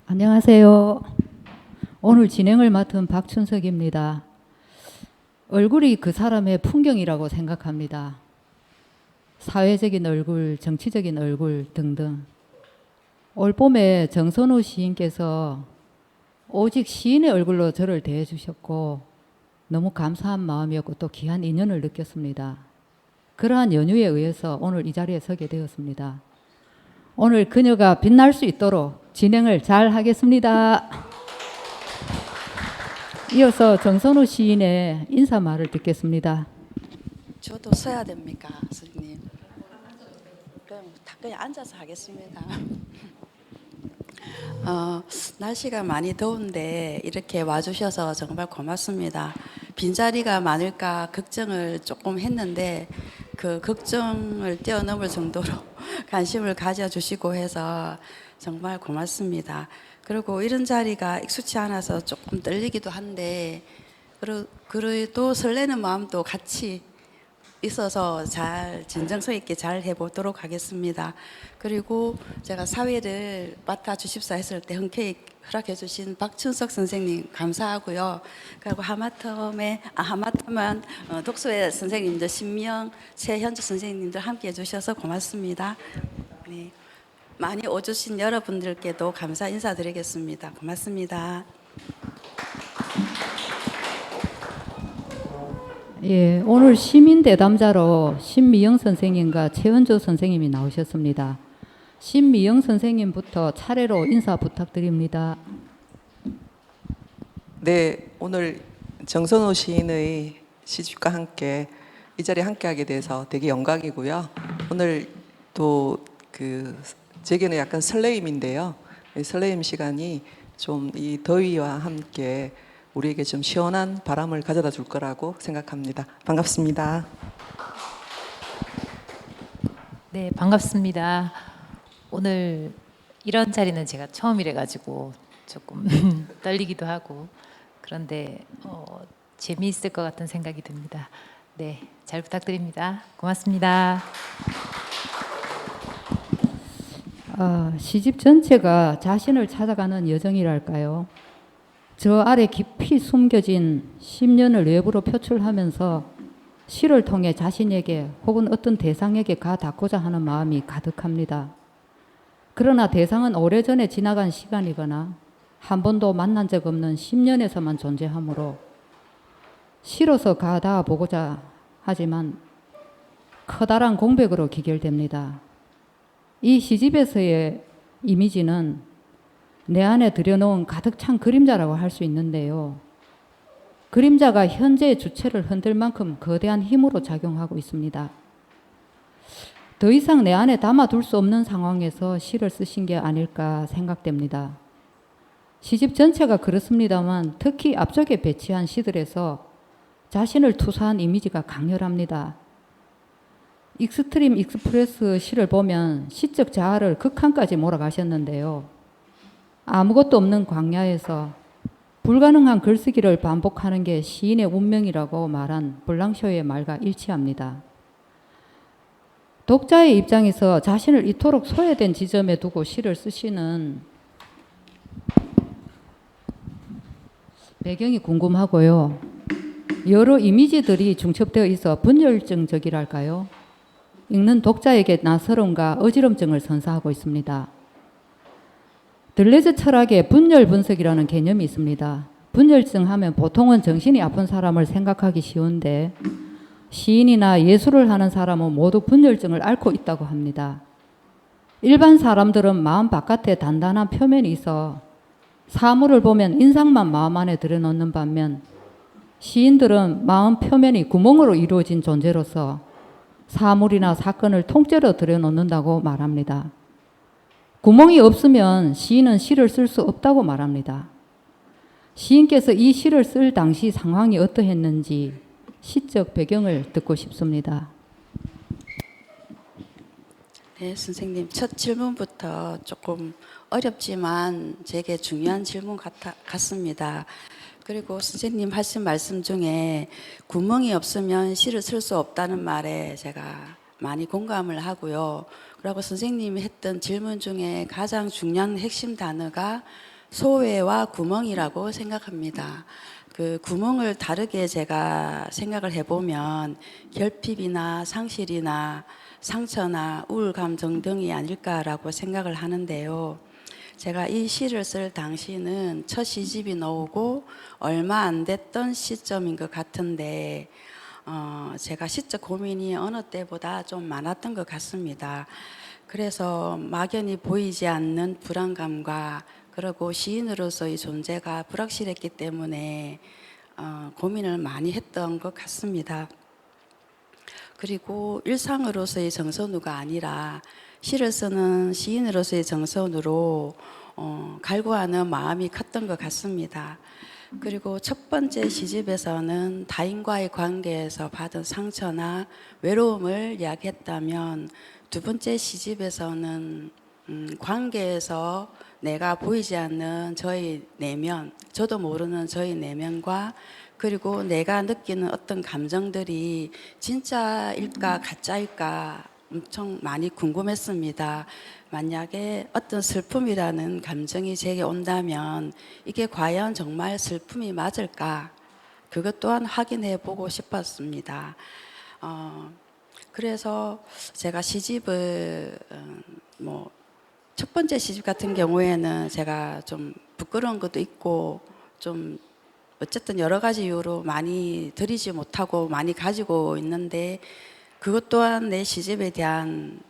안녕하세요. 오늘 진행을 맡은 박춘석입니다. 얼굴이 그 사람의 풍경이라고 생각합니다. 사회적인 얼굴, 정치적인 얼굴 등등. 올 봄에 정선우 시인께서 오직 시인의 얼굴로 저를 대해 주셨고 너무 감사한 마음이었고 또 귀한 인연을 느꼈습니다. 그러한 연유에 의해서 오늘 이 자리에 서게 되었습니다. 오늘 그녀가 빛날 수 있도록 진행을 잘 하겠습니다. 이어서 정선우 시인의 인사말을 듣겠습니다. 저도 서야 됩니까, 선생님? 그냥 앉아서 하겠습니다. 날씨가 많이 더운데 이렇게 와주셔서 정말 고맙습니다. 빈자리가 많을까 걱정을 조금 했는데 그 걱정을 뛰어넘을 정도로 관심을 가져주시고 해서 정말 고맙습니다. 그리고 이런 자리가 익숙치 않아서 조금 떨리기도 한데 그래도 설레는 마음도 같이 있어서 잘 진정성 있게 잘 해보도록 하겠습니다. 그리고 제가 사회를 맡아주십사 했을 때 흔쾌히 허락해 주신 박춘석 선생님 감사하고요. 그리고 하마터면 독서회 선생님들 신미영, 최현주 선생님들 함께 해주셔서 고맙습니다. 네, 많이 오주신 여러분들께도 감사 인사드리겠습니다. 고맙습니다. 예, 오늘 시민 대담자로 신미영 선생님과 최은조 선생님이 나오셨습니다. 신미영 선생님부터 차례로 인사 부탁드립니다. 네, 오늘 정선호 시인의 시집과 함께 이 자리에 함께하게 돼서 되게 영광이고요. 오늘 또 제게는 약간 설레임인데요. 설레임 시간이 좀 이 더위와 함께 우리에게 좀 시원한 바람을 가져다 줄 거라고 생각합니다. 반갑습니다. 네, 반갑습니다. 오늘 이런 자리는 제가 처음이라 가지고 조금 떨리기도 하고 그런데 재미있을 것 같은 생각이 듭니다. 네, 잘 부탁드립니다. 고맙습니다. 시집 전체가 자신을 찾아가는 여정이랄까요? 저 아래 깊이 숨겨진 10년을 외부로 표출하면서 시를 통해 자신에게 혹은 어떤 대상에게 가닿고자 하는 마음이 가득합니다. 그러나 대상은 오래전에 지나간 시간이거나 한 번도 만난 적 없는 10년에서만 존재하므로 시로서 가닿아 보고자 하지만 커다란 공백으로 기결됩니다. 이 시집에서의 이미지는 내 안에 들여놓은 가득 찬 그림자라고 할 수 있는데요. 그림자가 현재의 주체를 흔들 만큼 거대한 힘으로 작용하고 있습니다. 더 이상 내 안에 담아둘 수 없는 상황에서 시를 쓰신 게 아닐까 생각됩니다. 시집 전체가 그렇습니다만 특히 앞쪽에 배치한 시들에서 자신을 투사한 이미지가 강렬합니다. 익스트림 익스프레스 시를 보면 시적 자아를 극한까지 몰아가셨는데요. 아무것도 없는 광야에서 불가능한 글쓰기를 반복하는 게 시인의 운명이라고 말한 블랑쇼의 말과 일치합니다. 독자의 입장에서 자신을 이토록 소외된 지점에 두고 시를 쓰시는 배경이 궁금하고요. 여러 이미지들이 중첩되어 있어 분열증적이랄까요? 읽는 독자에게 낯설음과 어지럼증을 선사하고 있습니다. 들레즈 철학에 분열 분석이라는 개념이 있습니다. 분열증 하면 보통은 정신이 아픈 사람을 생각하기 쉬운데 시인이나 예술을 하는 사람은 모두 분열증을 앓고 있다고 합니다. 일반 사람들은 마음 바깥에 단단한 표면이 있어 사물을 보면 인상만 마음 안에 들여놓는 반면 시인들은 마음 표면이 구멍으로 이루어진 존재로서 사물이나 사건을 통째로 들여놓는다고 말합니다. 구멍이 없으면 시인은 시를 쓸 수 없다고 말합니다. 시인께서 이 시를 쓸 당시 상황이 어떠했는지 시적 배경을 듣고 싶습니다. 네, 선생님. 첫 질문부터 조금 어렵지만 제게 중요한 질문 같습니다. 그리고 선생님 하신 말씀 중에 구멍이 없으면 시를 쓸 수 없다는 말에 제가 많이 공감을 하고요. 그리고 선생님이 했던 질문 중에 가장 중요한 핵심 단어가 소외와 구멍이라고 생각합니다. 그 구멍을 다르게 제가 생각을 해보면 결핍이나 상실이나 상처나 우울감 등등이 아닐까라고 생각을 하는데요. 제가 이 시를 쓸 당시는 첫 시집이 나오고 얼마 안 됐던 시점인 것 같은데 제가 시적 고민이 어느 때보다 좀 많았던 것 같습니다. 그래서 막연히 보이지 않는 불안감과 그리고 시인으로서의 존재가 불확실했기 때문에 고민을 많이 했던 것 같습니다. 그리고 일상으로서의 정선우가 아니라 시를 쓰는 시인으로서의 정선우로 갈구하는 마음이 컸던 것 같습니다. 그리고 첫 번째 시집에서는 타인과의 관계에서 받은 상처나 외로움을 이야기했다면 두 번째 시집에서는 관계에서 내가 보이지 않는 저의 내면, 저도 모르는 저의 내면과 그리고 내가 느끼는 어떤 감정들이 진짜일까 가짜일까 엄청 많이 궁금했습니다. 만약에 어떤 슬픔이라는 감정이 제게 온다면 이게 과연 정말 슬픔이 맞을까? 그것 또한 확인해 보고 싶었습니다. 그래서 제가 시집을 첫 번째 시집 같은 경우에는 제가 좀 부끄러운 것도 있고 좀 어쨌든 여러 가지 이유로 많이 드리지 못하고 많이 가지고 있는데 그것 또한 내 시집에 대한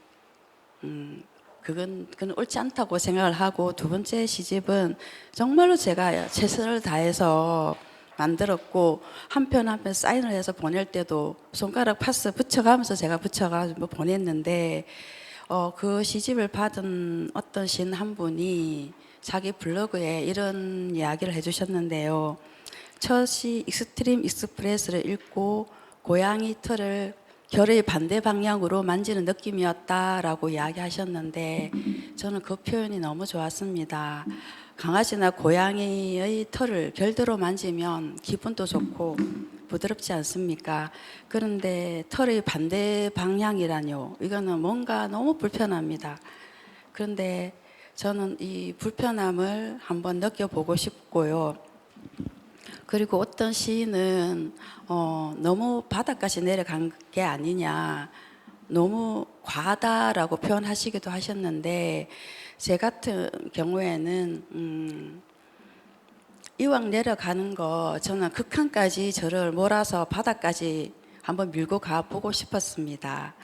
그건 옳지 않다고 생각을 하고 두 번째 시집은 정말로 제가 최선을 다해서 만들었고 한 편 한 편 사인을 해서 보낼 때도 손가락 파스 붙여가면서 제가 붙여가지고 보냈는데 그 시집을 받은 어떤 시인 한 분이 자기 블로그에 이런 이야기를 해주셨는데요. 첫 시 익스트림 익스프레스를 읽고 고양이 털을 결의 반대 방향으로 만지는 느낌이었다라고 이야기하셨는데 저는 그 표현이 너무 좋았습니다. 강아지나 고양이의 털을 결대로 만지면 기분도 좋고 부드럽지 않습니까? 그런데 털의 반대 방향이라뇨. 이거는 뭔가 너무 불편합니다. 그런데 저는 이 불편함을 한번 느껴보고 싶고요. 그리고 어떤 시인은 너무 바닥까지 내려간 게 아니냐, 너무 과하다라고 표현하시기도 하셨는데 제 같은 경우에는 이왕 내려가는 거 저는 극한까지 저를 몰아서 바닥까지 한번 밀고 가보고 싶었습니다.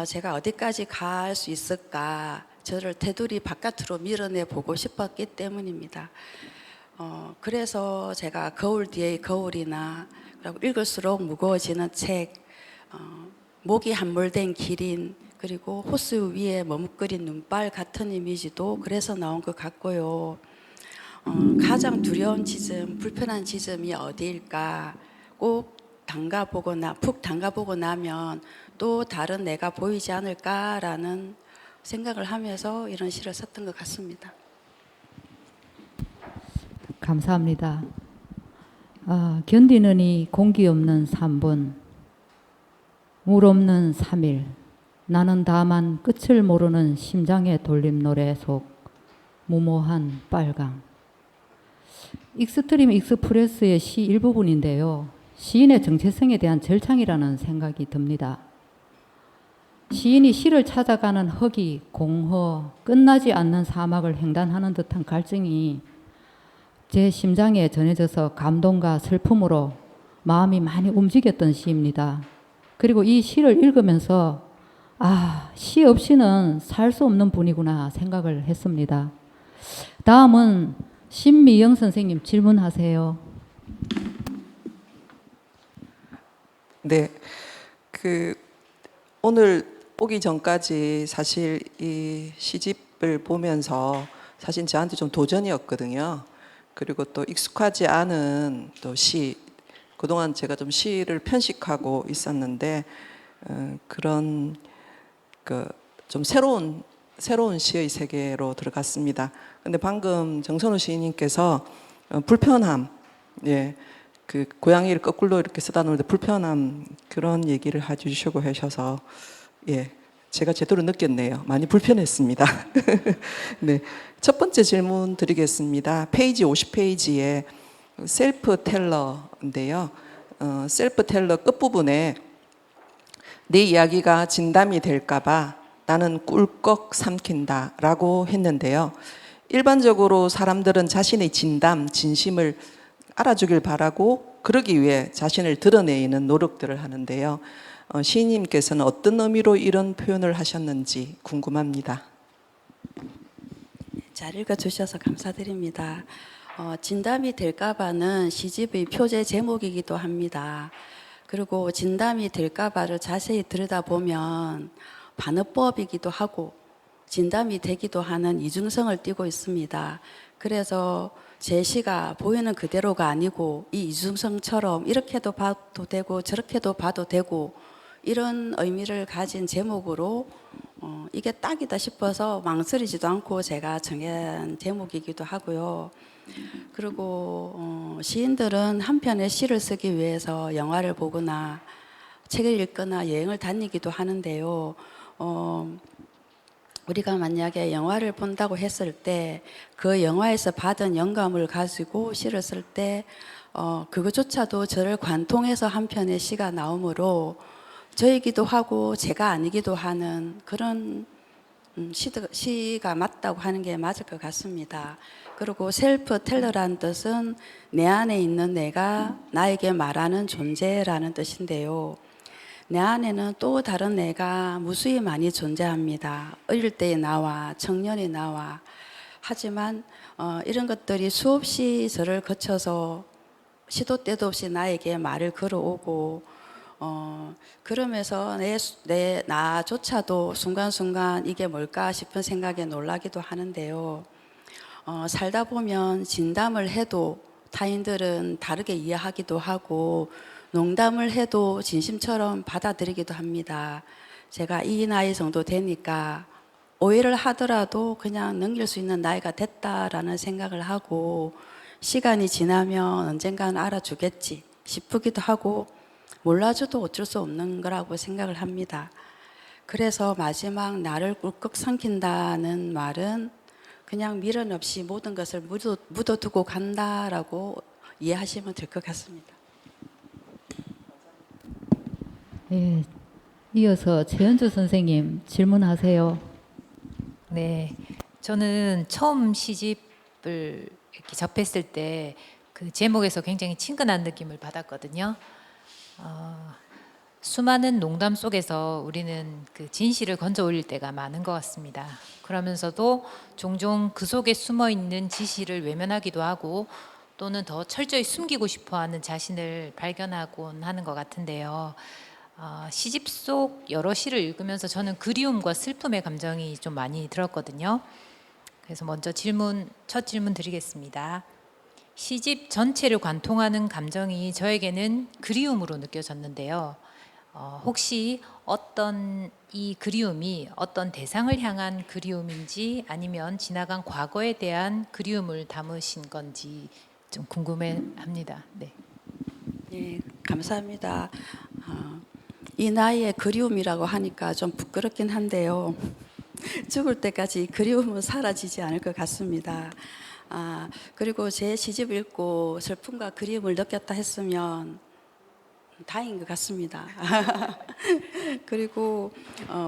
제가 어디까지 갈 수 있을까, 저를 테두리 바깥으로 밀어내 보고 싶었기 때문입니다. 그래서 제가 거울 뒤의 거울이나 그리고 읽을수록 무거워지는 책, 목이 함몰된 기린, 그리고 호수 위에 머뭇거린 눈발 같은 이미지도 그래서 나온 것 같고요. 가장 두려운 지점, 불편한 지점이 어디일까? 꼭 푹 담가보고 나면 또 다른 내가 보이지 않을까라는 생각을 하면서 이런 시를 썼던 것 같습니다. 감사합니다. 견디는 이 공기 없는 3분, 물 없는 3일, 나는 다만 끝을 모르는 심장의 돌림 노래 속 무모한 빨강. 익스트림 익스프레스의 시 일부분인데요. 시인의 정체성에 대한 절창이라는 생각이 듭니다. 시인이 시를 찾아가는 허기, 공허, 끝나지 않는 사막을 횡단하는 듯한 갈증이 제 심장에 전해져서 감동과 슬픔으로 마음이 많이 움직였던 시입니다. 그리고 이 시를 읽으면서 시 없이는 살 수 없는 분이구나 생각을 했습니다. 다음은 신미영 선생님 질문하세요. 네, 오늘 오기 전까지 사실 이 시집을 보면서 사실 저한테 좀 도전이었거든요. 그리고 또 익숙하지 않은 또 시, 그동안 제가 좀 시를 편식하고 있었는데 그런 좀 새로운 시의 세계로 들어갔습니다. 근데 방금 정선우 시인님께서 불편함, 고양이를 거꾸로 이렇게 쓰다 놓는데 불편함 그런 얘기를 해주시고 하셔서 제가 제대로 느꼈네요. 많이 불편했습니다. 네, 첫 번째 질문 드리겠습니다. 페이지 50페이지에 셀프 텔러인데요. 셀프 텔러 끝부분에 내 이야기가 진담이 될까봐 나는 꿀꺽 삼킨다라고 했는데요. 일반적으로 사람들은 자신의 진담, 진심을 알아주길 바라고 그러기 위해 자신을 드러내는 노력들을 하는데요. 시인님께서는 어떤 의미로 이런 표현을 하셨는지 궁금합니다. 잘 읽어주셔서 감사드립니다. 진담이 될까봐는 시집의 표제 제목이기도 합니다. 그리고 진담이 될까봐를 자세히 들여다보면 반어법이기도 하고 진담이 되기도 하는 이중성을 띠고 있습니다. 그래서 제 시가 보이는 그대로가 아니고 이 이중성처럼 이렇게도 봐도 되고 저렇게도 봐도 되고 이런 의미를 가진 제목으로 이게 딱이다 싶어서 망설이지도 않고 제가 정한 제목이기도 하고요. 그리고 시인들은 한 편의 시를 쓰기 위해서 영화를 보거나 책을 읽거나 여행을 다니기도 하는데요. 우리가 만약에 영화를 본다고 했을 때 그 영화에서 받은 영감을 가지고 시를 쓸 때 그것조차도 저를 관통해서 한 편의 시가 나오므로 저이기도 하고 제가 아니기도 하는 그런 시가 맞다고 하는 게 맞을 것 같습니다. 그리고 셀프 텔러라는 뜻은 내 안에 있는 내가 나에게 말하는 존재라는 뜻인데요. 내 안에는 또 다른 내가 무수히 많이 존재합니다. 어릴 때의 나와 청년의 나와. 하지만 이런 것들이 수없이 저를 거쳐서 시도 때도 없이 나에게 말을 걸어오고 그러면서 내 나조차도 순간순간 이게 뭘까 싶은 생각에 놀라기도 하는데요. 살다 보면 진담을 해도 타인들은 다르게 이해하기도 하고 농담을 해도 진심처럼 받아들이기도 합니다. 제가 이 나이 정도 되니까 오해를 하더라도 그냥 넘길 수 있는 나이가 됐다라는 생각을 하고 시간이 지나면 언젠가는 알아주겠지 싶기도 하고 몰라줘도 어쩔 수 없는 거라고 생각을 합니다. 그래서 마지막 나를 꿀꺽 삼킨다는 말은 그냥 미련 없이 모든 것을 묻어두고 간다라고 이해하시면 될 것 같습니다. 예, 이어서 최연주 선생님 질문하세요. 네, 저는 처음 시집을 이렇게 접했을 때 그 제목에서 굉장히 친근한 느낌을 받았거든요. 수많은 농담 속에서 우리는 그 진실을 건져 올릴 때가 많은 것 같습니다. 그러면서도 종종 그 속에 숨어 있는 지시를 외면하기도 하고 또는 더 철저히 숨기고 싶어하는 자신을 발견하곤 하는 것 같은데요. 시집 속 여러 시를 읽으면서 저는 그리움과 슬픔의 감정이 좀 많이 들었거든요. 그래서 먼저 첫 질문 드리겠습니다. 시집 전체를 관통하는 감정이 저에게는 그리움으로 느껴졌는데요. 혹시 어떤 이 그리움이 어떤 대상을 향한 그리움인지 아니면 지나간 과거에 대한 그리움을 담으신 건지 좀 궁금해합니다. 네. 네, 감사합니다. 이 나이에 그리움이라고 하니까 좀 부끄럽긴 한데요. 죽을 때까지 이 그리움은 사라지지 않을 것 같습니다. 그리고 제 시집 읽고 슬픔과 그리움을 느꼈다 했으면 다행인 것 같습니다. 그리고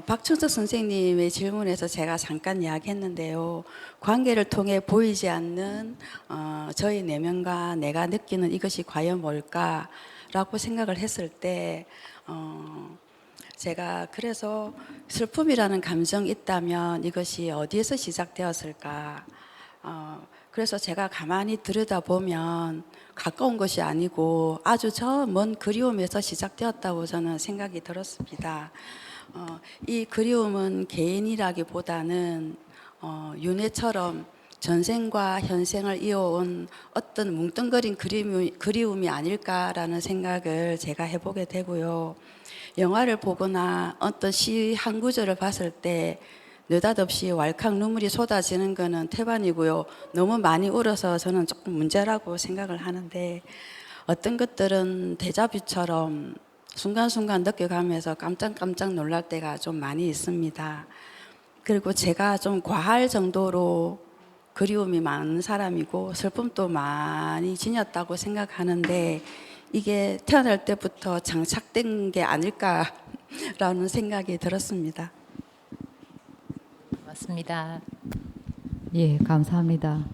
박춘석 선생님의 질문에서 제가 잠깐 이야기했는데요. 관계를 통해 보이지 않는 저희 내면과 내가 느끼는 이것이 과연 뭘까라고 생각을 했을 때 제가 그래서 슬픔이라는 감정이 있다면 이것이 어디에서 시작되었을까? 그래서 제가 가만히 들여다보면 가까운 것이 아니고 아주 저 먼 그리움에서 시작되었다고 저는 생각이 들었습니다. 이 그리움은 개인이라기보다는 윤회처럼 전생과 현생을 이어온 어떤 뭉뚱그린 그리움이 아닐까라는 생각을 제가 해보게 되고요. 영화를 보거나 어떤 시 한 구절을 봤을 때 느닷없이 왈칵 눈물이 쏟아지는 거는 태반이고요. 너무 많이 울어서 저는 조금 문제라고 생각을 하는데 어떤 것들은 데자뷰처럼 순간순간 느껴가면서 깜짝깜짝 놀랄 때가 좀 많이 있습니다. 그리고 제가 좀 과할 정도로 그리움이 많은 사람이고 슬픔도 많이 지녔다고 생각하는데 이게 태어날 때부터 장착된 게 아닐까라는 생각이 들었습니다. 맞습니다. 예, 감사합니다.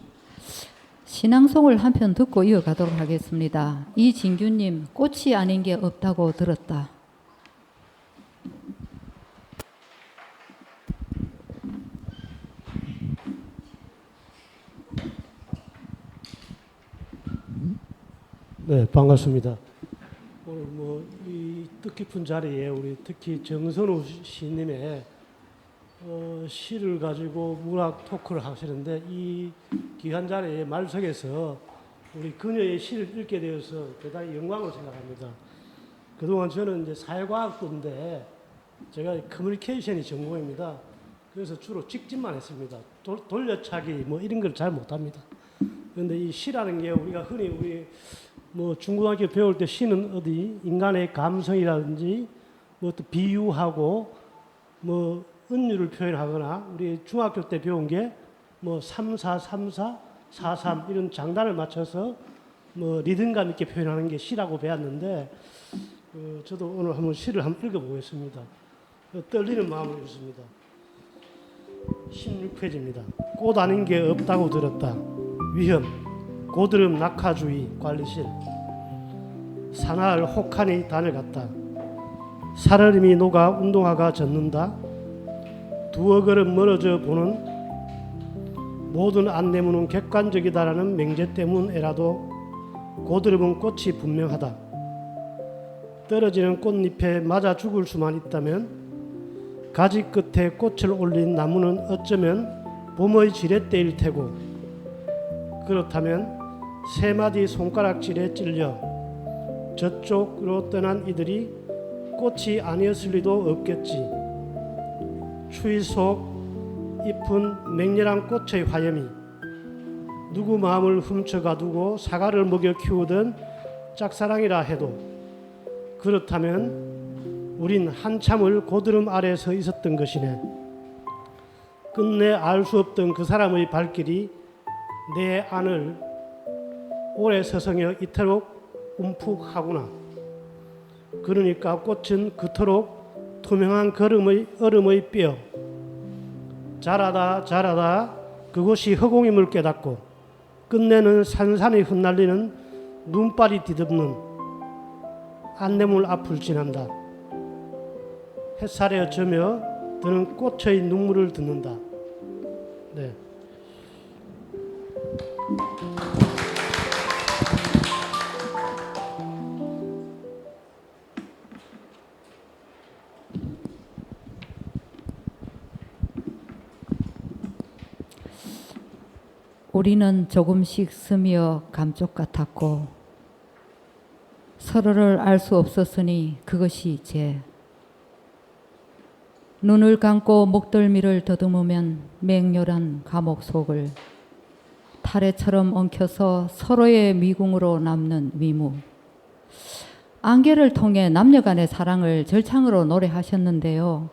신앙송을 한 편 듣고 이어가도록 하겠습니다. 이진규님, 꽃이 아닌 게 없다고 들었다. 네, 반갑습니다. 오늘 이 뜻깊은 자리에 우리 특히 정선우 시인님의 시를 가지고 문학 토크를 하시는데 이 귀한 자리에 말석에서 우리 그녀의 시를 읽게 되어서 대단히 영광을 생각합니다. 그동안 저는 이제 사회과학부인데 제가 커뮤니케이션이 전공입니다. 그래서 주로 직진만 했습니다. 돌려차기 뭐 이런 걸 잘 못합니다. 그런데 이 시라는 게 우리가 흔히 우리 중고등학교 배울 때 시는 어디 인간의 감성이라든지 또 비유하고 은유를 표현하거나 우리 중학교 때 배운 게 3, 4, 3, 4, 4, 3 이런 장단을 맞춰서 리듬감 있게 표현하는 게 시라고 배웠는데 저도 오늘 한번 시를 한번 읽어보겠습니다. 떨리는 마음으로 읽습니다. 16페이지입니다. 꽃 아닌 게 없다고 들었다. 위험 고드름 낙하주의 관리실 사나흘 혹하니 단을 갔다. 살얼음이 녹아 운동화가 젖는다. 두어 걸음 멀어져 보는 모든 안내문은 객관적이다라는 맹제 때문에라도 고드름은 꽃이 분명하다. 떨어지는 꽃잎에 맞아 죽을 수만 있다면 가지 끝에 꽃을 올린 나무는 어쩌면 봄의 지렛대일 테고 그렇다면 세 마디 손가락질에 찔려 저쪽으로 떠난 이들이 꽃이 아니었을 리도 없겠지. 추위 속 잎은 맹렬한 꽃의 화염이 누구 마음을 훔쳐가두고 사과를 먹여 키우던 짝사랑이라 해도 그렇다면 우린 한참을 고드름 아래 서 있었던 것이네. 끝내 알 수 없던 그 사람의 발길이 내 안을 오래 서성여 이토록 움푹하구나. 그러니까 꽃은 그토록 투명한 얼음의 뼈. 자라다 자라다 그곳이 허공임을 깨닫고 끝내는 산산이 흩날리는 눈발이 뒤덮는 안내물 앞을 지난다. 햇살에 젖으며 드는 꽃의 눈물을 듣는다. 네. 우리는 조금씩 스며 감쪽 같았고 서로를 알 수 없었으니 그것이 죄. 눈을 감고 목덜미를 더듬으면 맹렬한 감옥 속을 탈해처럼 엉켜서 서로의 미궁으로 남는 위무. 안개를 통해 남녀간의 사랑을 절창으로 노래하셨는데요.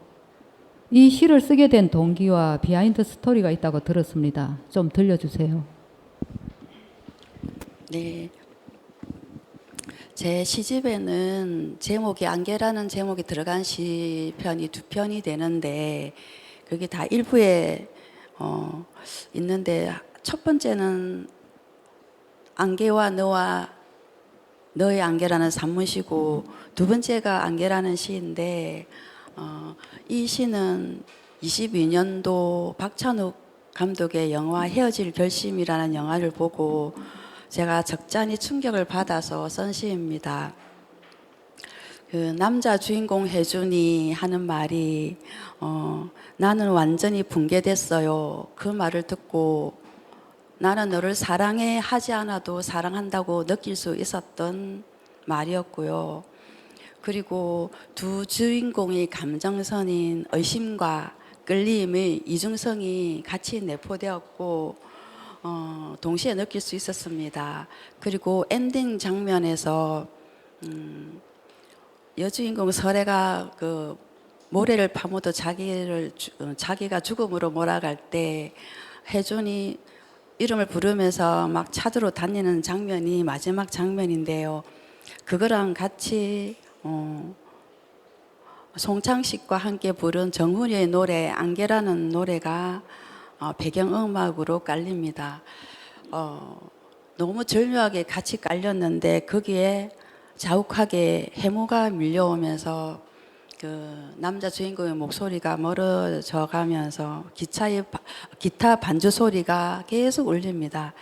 이 시를 쓰게 된 동기와 비하인드 스토리가 있다고 들었습니다. 좀 들려주세요. 네. 제 시집에는 제목이 안개라는 제목이 들어간 시편이 2편이 되는데 그게 다 일부에 있는데 첫 번째는 안개와 너의 안개라는 산문시고 두 번째가 안개라는 시인데 이 시는 22년도 박찬욱 감독의 영화 헤어질 결심이라는 영화를 보고 제가 적잖이 충격을 받아서 쓴 시입니다. 그 남자 주인공 혜준이 하는 말이 나는 완전히 붕괴됐어요. 그 말을 듣고 나는 너를 사랑해 하지 않아도 사랑한다고 느낄 수 있었던 말이었고요. 그리고 두 주인공의 감정선인 의심과 끌림의 이중성이 같이 내포되었고 동시에 느낄 수 있었습니다. 그리고 엔딩 장면에서 여주인공 설애가 그 모래를 파묻어 자기가 죽음으로 몰아갈 때 혜준이 이름을 부르면서 막 찾으러 다니는 장면이 마지막 장면인데요. 그거랑 같이 송창식과 함께 부른 정훈이의 노래 안개라는 노래가 배경음악으로 깔립니다. 너무 절묘하게 같이 깔렸는데 거기에 자욱하게 해무가 밀려오면서 그 남자 주인공의 목소리가 멀어져 가면서 기타 반주 소리가 계속 울립니다.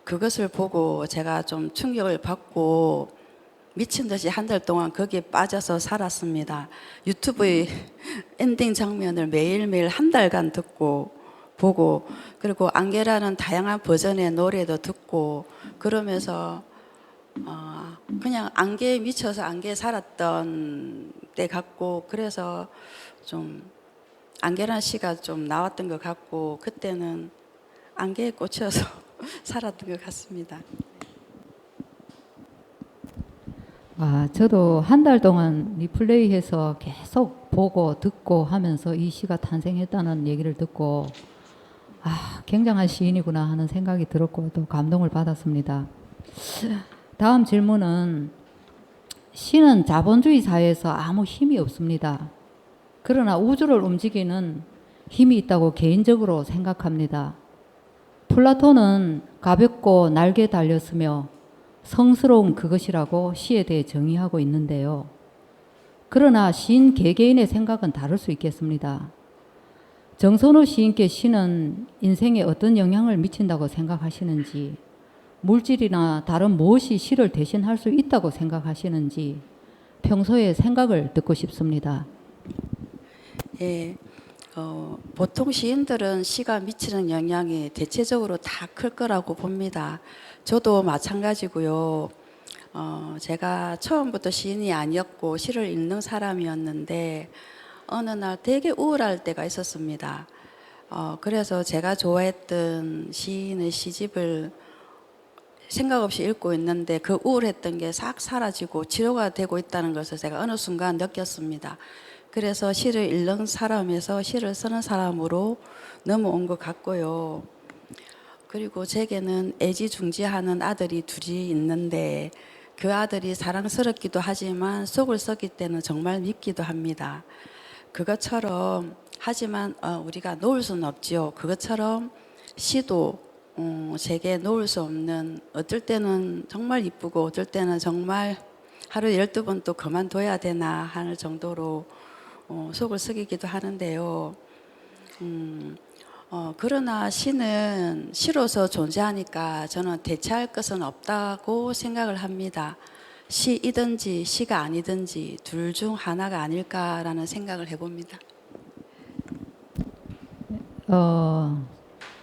그것을 보고 제가 좀 충격을 받고 미친 듯이 한 달 동안 거기에 빠져서 살았습니다. 유튜브의 엔딩 장면을 매일매일 한 달간 듣고 보고, 그리고 안개라는 다양한 버전의 노래도 듣고 그러면서 그냥 안개에 미쳐서 안개에 살았던 때 같고, 그래서 좀 안개라는 시가 좀 나왔던 것 같고 그때는 안개에 꽂혀서 살았던 것 같습니다. 저도 한 달 동안 리플레이해서 계속 보고 듣고 하면서 이 시가 탄생했다는 얘기를 듣고 굉장한 시인이구나 하는 생각이 들었고 또 감동을 받았습니다. 다음 질문은 시는 자본주의 사회에서 아무 힘이 없습니다. 그러나 우주를 움직이는 힘이 있다고 개인적으로 생각합니다. 플라톤은 가볍고 날개 달렸으며 성스러운 그것이라고 시에 대해 정의하고 있는데요. 그러나 시인 개개인의 생각은 다를 수 있겠습니다. 정선우 시인께 시는 인생에 어떤 영향을 미친다고 생각하시는지, 물질이나 다른 무엇이 시를 대신할 수 있다고 생각하시는지 평소의 생각을 듣고 싶습니다. 예, 보통 시인들은 시가 미치는 영향이 대체적으로 다 클 거라고 봅니다. 저도 마찬가지고요. 제가 처음부터 시인이 아니었고 시를 읽는 사람이었는데 어느 날 되게 우울할 때가 있었습니다. 그래서 제가 좋아했던 시인의 시집을 생각 없이 읽고 있는데 그 우울했던 게 싹 사라지고 치료가 되고 있다는 것을 제가 어느 순간 느꼈습니다. 그래서 시를 읽는 사람에서 시를 쓰는 사람으로 넘어온 것 같고요. 그리고 제게는 애지중지하는 아들이 둘이 있는데 그 아들이 사랑스럽기도 하지만 속을 썩일 때는 정말 밉기도 합니다. 그것처럼 하지만 우리가 놓을 수는 없지요. 그것처럼 시도 제게 놓을 수 없는, 어떨 때는 정말 이쁘고 어떨 때는 정말 하루에 12번 또 그만둬야 되나 하는 정도로 속을 썩이기도 하는데요. 그러나 시는 시로서 존재하니까 저는 대체할 것은 없다고 생각을 합니다. 시이든지 시가 아니든지 둘 중 하나가 아닐까라는 생각을 해봅니다.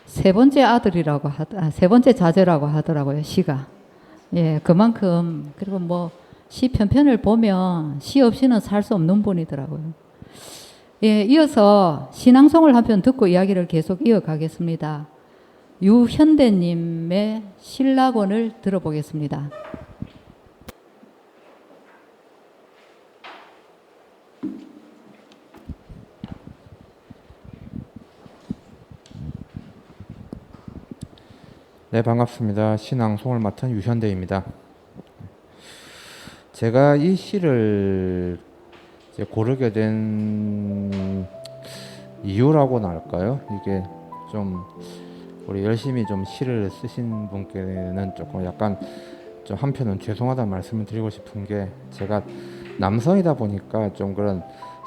세 번째 아들이라고 세 번째 자제라고 하더라고요, 시가. 예, 그만큼. 그리고 뭐 시 편편을 보면 시 없이는 살 수 없는 분이더라고요. 예, 이어서 신앙송을 한 편 듣고 이야기를 계속 이어가겠습니다. 유현대님의 신락원을 들어보겠습니다. 네, 반갑습니다. 신앙송을 맡은 유현대입니다. 제가 이 시를 이제 고르게 된 이유라고나 할까요? 이게 좀 우리 열심히 좀 시를 쓰신 분께는 조금 약간 좀 한편은 죄송하다는 말씀을 드리고 싶은 게, 제가 남성이다 보니까 좀 그런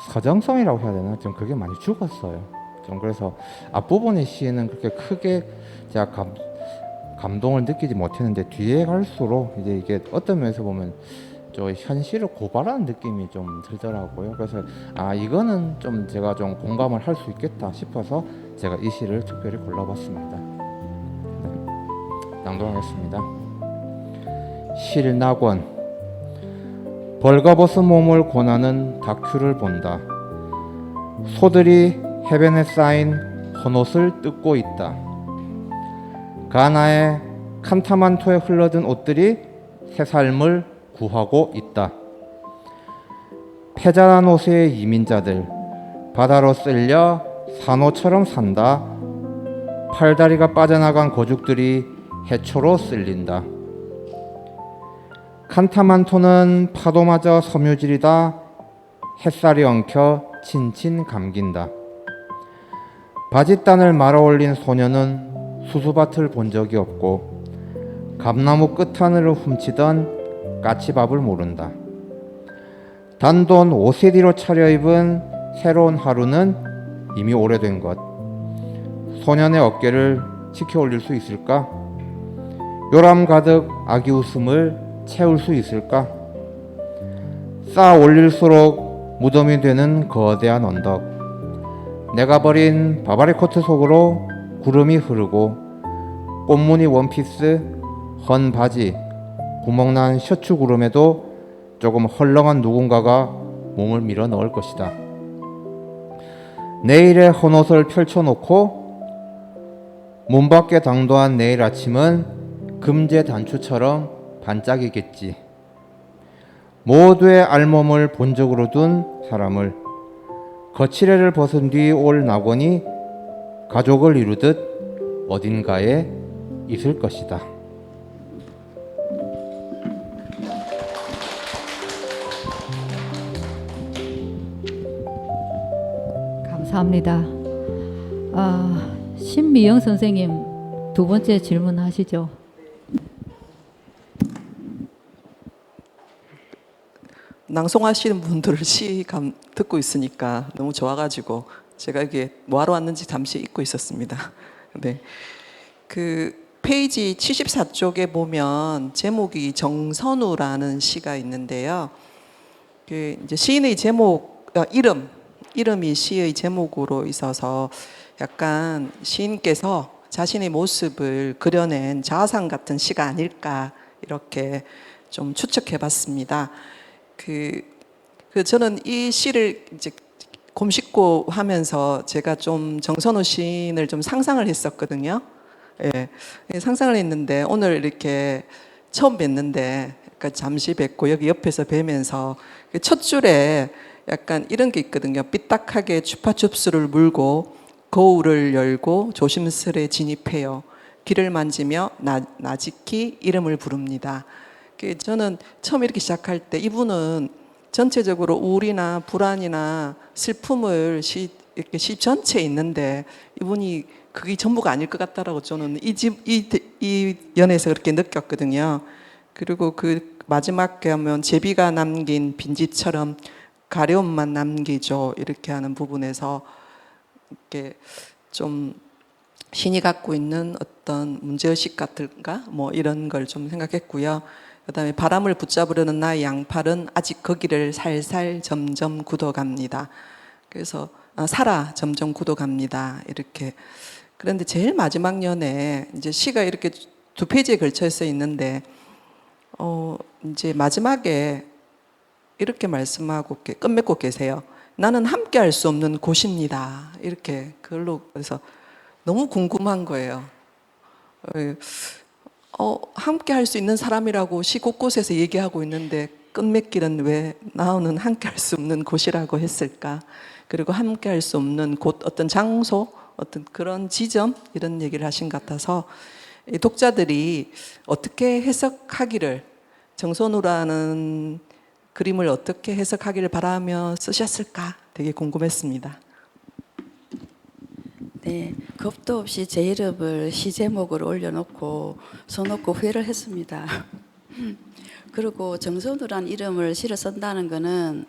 서정성이라고 해야 되나? 좀 그게 많이 죽었어요. 좀 그래서 앞부분의 시에는 그렇게 크게 제가 감동을 느끼지 못했는데 뒤에 갈수록 이제 이게 어떤 면에서 보면 저 현실을 고발하는 느낌이 좀 들더라고요. 그래서 이거는 좀 제가 좀 공감을 할 수 있겠다 싶어서 제가 이 시를 특별히 골라봤습니다. 네, 낭독하겠습니다. 실낙원. 벌거벗은 몸을 권하는 다큐를 본다. 소들이 해변에 쌓인 헌옷을 뜯고 있다. 가나의 칸타만토에 흘러든 옷들이 새 삶을 구하고 있다. 패자란 옷의 이민자들 바다로 쓸려 산호처럼 산다. 팔다리가 빠져나간 거죽들이 해초로 쓸린다. 칸타만토는 파도마저 섬유질이다. 햇살이 엉켜 친친 감긴다. 바짓단을 말아 올린 소녀는 수수밭을 본 적이 없고 감나무 끝하늘을 훔치던 까치밥을 모른다. 단돈 5세디로 차려입은 새로운 하루는 이미 오래된 것. 소년의 어깨를 치켜 올릴 수 있을까? 요람 가득 아기 웃음을 채울 수 있을까? 쌓아 올릴수록 무덤이 되는 거대한 언덕. 내가 버린 바바리 코트 속으로 구름이 흐르고 꽃무늬 원피스, 헌 바지, 구멍난 셔츠 구름에도 조금 헐렁한 누군가가 몸을 밀어 넣을 것이다. 내일의 헌옷을 펼쳐놓고 문 밖에 당도한 내일 아침은 금제 단추처럼 반짝이겠지. 모두의 알몸을 본적으로 둔 사람을 거칠애를 벗은 뒤 올 낙원이 가족을 이루듯 어딘가에 있을 것이다. 감사합니다. 신미영 선생님 두 번째 질문하시죠. 낭송하시는 분들 시 듣고 있으니까 너무 좋아가지고 제가 이게 뭐하러 왔는지 잠시 잊고 있었습니다. 네, 그 페이지 74쪽에 보면 제목이 정선우라는 시가 있는데요. 그 이제 시인의 제목 이름이 시의 제목으로 있어서 약간 시인께서 자신의 모습을 그려낸 자화상 같은 시가 아닐까 이렇게 좀 추측해봤습니다. 저는 이 시를 이제 곰씹고 하면서 제가 좀 정선우 시인을 좀 상상을 했었거든요. 예, 상상을 했는데 오늘 이렇게 처음 뵀는데 그러니까 잠시 뵙고 여기 옆에서 뵈면서 첫 줄에 약간 이런 게 있거든요. 삐딱하게 주파춥스를 물고 거울을 열고 조심스레 진입해요. 길을 만지며 나직히 이름을 부릅니다. 저는 처음 이렇게 시작할 때 이분은 전체적으로 우울이나 불안이나 슬픔을 이렇게 시 전체에 있는데 이분이 그게 전부가 아닐 것 같다라고 저는 이 연에서 그렇게 느꼈거든요. 그리고 그 마지막에 하면 제비가 남긴 빈지처럼 가려움만 남기죠. 이렇게 하는 부분에서 이렇게 좀 신이 갖고 있는 어떤 문제의식 같은가 뭐 이런 걸 좀 생각했고요. 그다음에 바람을 붙잡으려는 나의 양팔은 아직 거기를 살살 점점 굳어갑니다. 그래서 살아 점점 굳어갑니다. 이렇게. 그런데 제일 마지막 연에 이제 시가 이렇게 두 페이지에 걸쳐서 있는데 이제 마지막에 이렇게 말씀하고 끝맺고 계세요. 나는 함께할 수 없는 곳입니다. 이렇게 그걸로 그래서 너무 궁금한 거예요. 함께 할 수 있는 사람이라고 시 곳곳에서 얘기하고 있는데 끝맺기는 왜 나는 함께 할 수 없는 곳이라고 했을까? 그리고 함께 할 수 없는 곳, 어떤 장소, 어떤 그런 지점 이런 얘기를 하신 것 같아서 독자들이 어떻게 해석하기를 정선우라는 그림을 어떻게 해석하기를 바라며 쓰셨을까 되게 궁금했습니다. 네, 겁도 없이 제 이름을 시 제목으로 올려놓고 써놓고 후회를 했습니다. 그리고 정선우란 이름을 시를 쓴다는 거는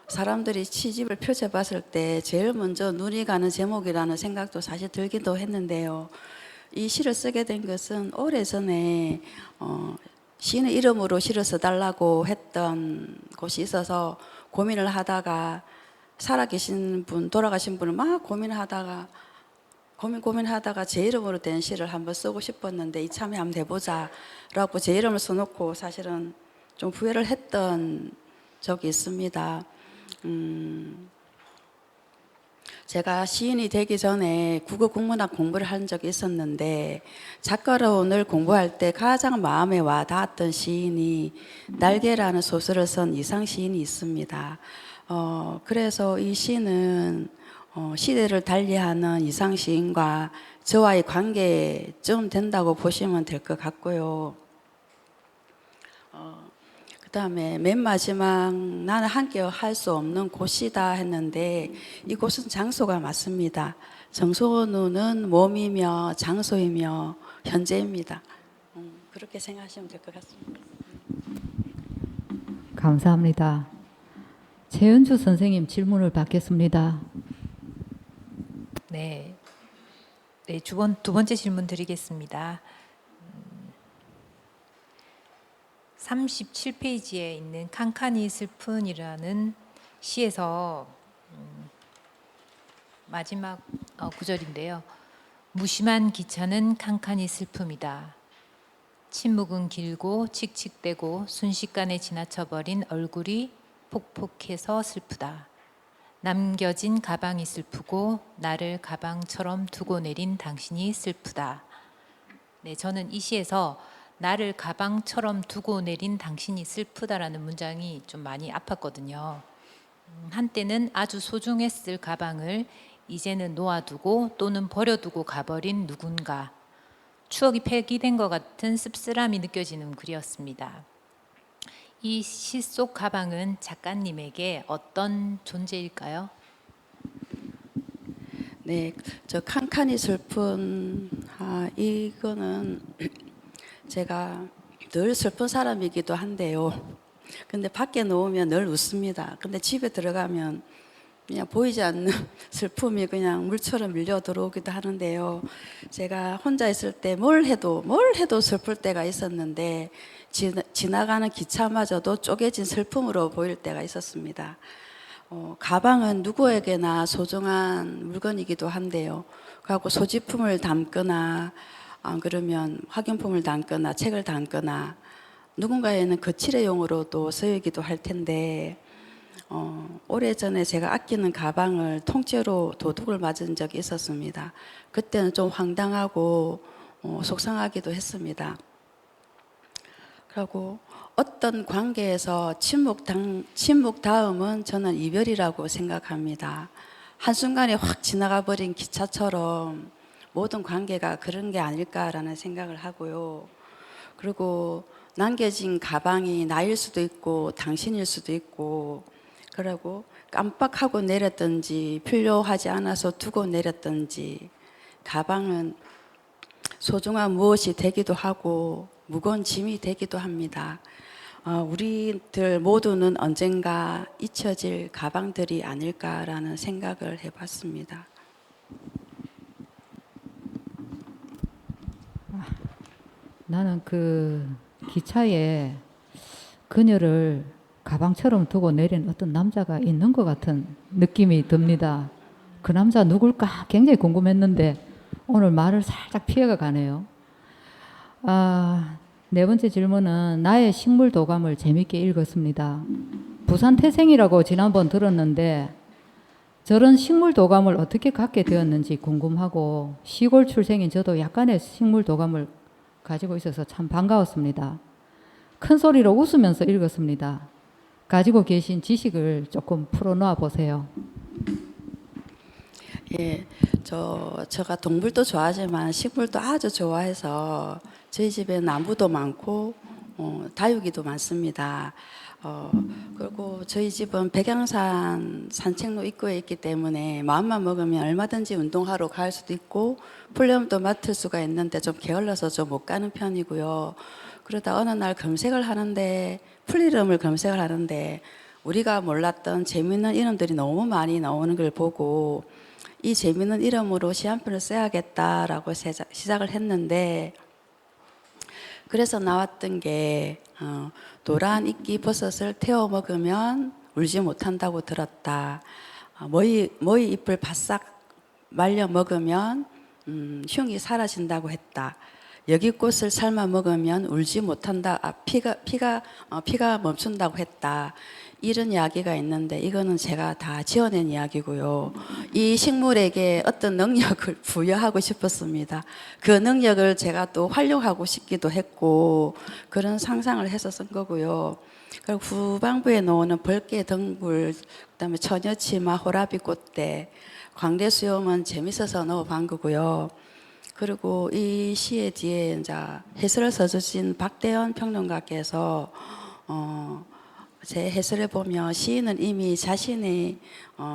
사람들이 시집을 펼쳐봤을 때 제일 먼저 눈이 가는 제목이라는 생각도 사실 들기도 했는데요. 이 시를 쓰게 된 것은 오래전에 시인의 이름으로 시를 써달라고 했던 곳이 있어서 고민을 하다가 살아계신 분, 돌아가신 분을 막 고민하다가 제 이름으로 된 시를 한번 쓰고 싶었는데 이참에 한번 해보자 라고 제 이름을 써놓고 사실은 좀 후회를 했던 적이 있습니다. 제가 시인이 되기 전에 국어 국문학 공부를 한 적이 있었는데 작가론을 공부할 때 가장 마음에 와 닿았던 시인이 날개라는 소설을 쓴 이상 시인이 있습니다. 그래서 이 시는 시대를 달리하는 이상 시인과 저와의 관계쯤 된다고 보시면 될 것 같고요. 그다음에 맨 마지막 나는 함께 할 수 없는 곳이다 했는데 이곳은 장소가 맞습니다. 정선우는 몸이며 장소이며 현재입니다. 그렇게 생각하시면 될 것 같습니다. 감사합니다. 최은주 선생님 질문을 받겠습니다. 네. 네, 두 번째 질문 드리겠습니다. 37페이지에 있는 칸칸이 슬픈이라는 시에서 마지막 구절인데요. 무심한 기차는 칸칸이 슬픔이다. 침묵은 길고 칙칙대고 순식간에 지나쳐버린 얼굴이 폭폭해서 슬프다. 남겨진 가방이 슬프고 나를 가방처럼 두고 내린 당신이 슬프다. 네, 저는 이 시에서 나를 가방처럼 두고 내린 당신이 슬프다라는 문장이 좀 많이 아팠거든요. 한때는 아주 소중했을 가방을 이제는 놓아두고 또는 버려두고 가버린 누군가. 추억이 폐기된 것 같은 씁쓸함이 느껴지는 글이었습니다. 이 시 속 가방은 작가님에게 어떤 존재일까요? 네, 저 칸칸이 슬픈 이거는 제가 늘 슬픈 사람이기도 한데요. 근데 밖에 놓으면 늘 웃습니다. 근데 집에 들어가면 그냥 보이지 않는 슬픔이 그냥 물처럼 밀려 들어오기도 하는데요. 제가 혼자 있을 때 뭘 해도 슬플 때가 있었는데 지나가는 기차마저도 쪼개진 슬픔으로 보일 때가 있었습니다. 가방은 누구에게나 소중한 물건이기도 한데요. 그리고 소지품을 담거나 안 그러면 학용품을 담거나 책을 담거나 누군가에는 거치대용으로도 쓰이기도 할 텐데 오래전에 제가 아끼는 가방을 통째로 도둑을 맞은 적이 있었습니다. 그때는 좀 황당하고 속상하기도 했습니다. 그리고 어떤 관계에서 침묵 다음은 저는 이별이라고 생각합니다. 한순간에 확 지나가 버린 기차처럼 모든 관계가 그런 게 아닐까라는 생각을 하고요. 그리고 남겨진 가방이 나일 수도 있고 당신일 수도 있고 그리고 깜빡하고 내렸든지 필요하지 않아서 두고 내렸든지 가방은 소중한 무엇이 되기도 하고 무거운 짐이 되기도 합니다. 우리들 모두는 언젠가 잊혀질 가방들이 아닐까라는 생각을 해봤습니다. 나는 그 기차에 그녀를 가방처럼 두고 내린 어떤 남자가 있는 것 같은 느낌이 듭니다. 그 남자 누굴까 굉장히 궁금했는데 오늘 말을 살짝 피해가 가네요. 네 번째 질문은 나의 식물 도감을 재밌게 읽었습니다. 부산 태생이라고 지난번 들었는데 저런 식물 도감을 어떻게 갖게 되었는지 궁금하고 시골 출생인 저도 약간의 식물 도감을 가지고 있어서 참 반가웠습니다. 큰 소리로 웃으면서 읽었습니다. 가지고 계신 지식을 조금 풀어놓아 보세요. 예, 제가 동물도 좋아하지만 식물도 아주 좋아해서 저희 집에 나무도 많고 다육이도 많습니다. 그리고 저희 집은 백양산 산책로 입구에 있기 때문에 마음만 먹으면 얼마든지 운동하러 갈 수도 있고 풀염도 맡을 수가 있는데 좀 게을러서 좀 못 가는 편이고요. 그러다 어느 날 풀이름을 검색을 하는데 우리가 몰랐던 재미있는 이름들이 너무 많이 나오는 걸 보고 이 재미있는 이름으로 시 한 편을 써야겠다라고 시작을 했는데 그래서 나왔던 게 노란 이끼 버섯을 태워 먹으면 울지 못한다고 들었다. 모이 잎을 바싹 말려 먹으면 흉이 사라진다고 했다. 여기꽃을 삶아 먹으면 울지 못한다. 피가 멈춘다고 했다. 이런 이야기가 있는데 이거는 제가 다 지어낸 이야기고요. 이 식물에게 어떤 능력을 부여하고 싶었습니다. 그 능력을 제가 또 활용하고 싶기도 했고 그런 상상을 해서 쓴 거고요. 그리고 후반부에 나오는 벌개 덩굴, 그다음에 처녀치마, 호라비꽃대, 광대수염은 재밌어서 넣어본 거고요. 그리고 이 시의 뒤에 이제 해설을 써주신 박대현 평론가께서 제 해설에 보면 시인은 이미 자신의